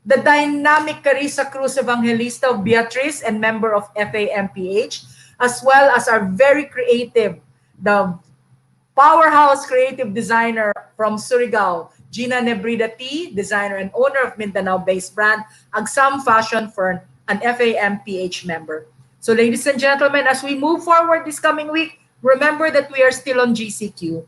the dynamic Carissa Cruz Evangelista of Beatrice and member of FAMPH, as well as our very creative, the powerhouse creative designer from Surigao, Gina Nebrida T, designer and owner of Mindanao-based brand Agsam Fashion for an FAMPH member. So ladies and gentlemen, as we move forward this coming week, remember that we are still on GCQ.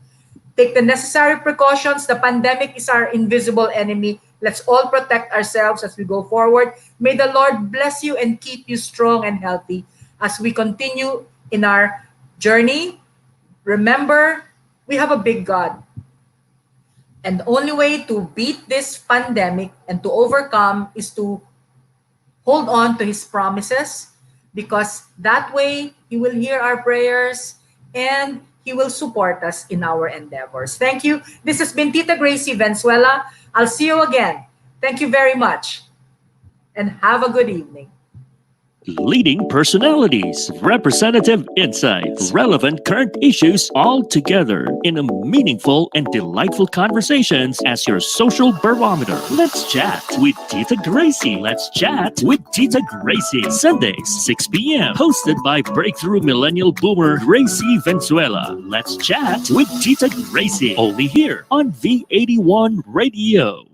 Take the necessary precautions. The pandemic is our invisible enemy. Let's all protect ourselves as we go forward. May the Lord bless you and keep you strong and healthy as we continue in our journey. Remember, we have a big God. And the only way to beat this pandemic and to overcome is to hold on to His promises, because that way He will hear our prayers and He will support us in our endeavors. Thank you. This has been Tita Gracie Venezuela. I'll see you again. Thank you very much and have a good evening. Leading personalities, representative insights, relevant current issues all together in a meaningful and delightful conversations as your social barometer. Let's chat with Tita Gracie. Let's chat with Tita Gracie. Sundays, 6 p.m. Hosted by breakthrough millennial boomer Gracie Venezuela. Let's chat with Tita Gracie. Only here on V81 Radio.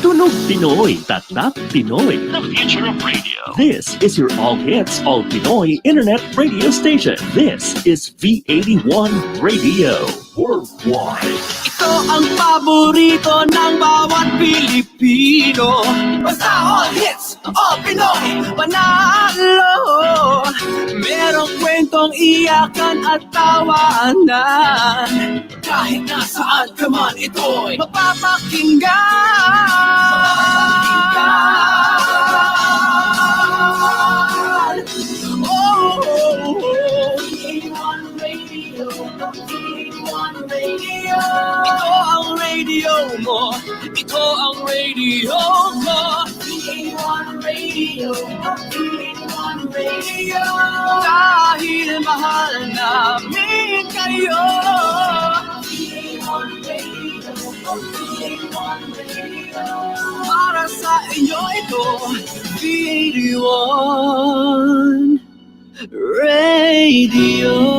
Tunog Pinoy, Tatak Pinoy, the future of radio. This is your all-hits, all-Pinoy internet radio station. This is V81 Radio Worldwide. Ito ang paborito ng bawat Pilipino. Basta all hits, all Pinoy, panalo. Merong kwentong iyakan at tawanan. Kahit nasaan ka man, ito'y mapapakinggan. Ito ang radio mo. Ito ang radio ko. Dahil mahal namin kayo. Para sa inyo ito, V81 Radio.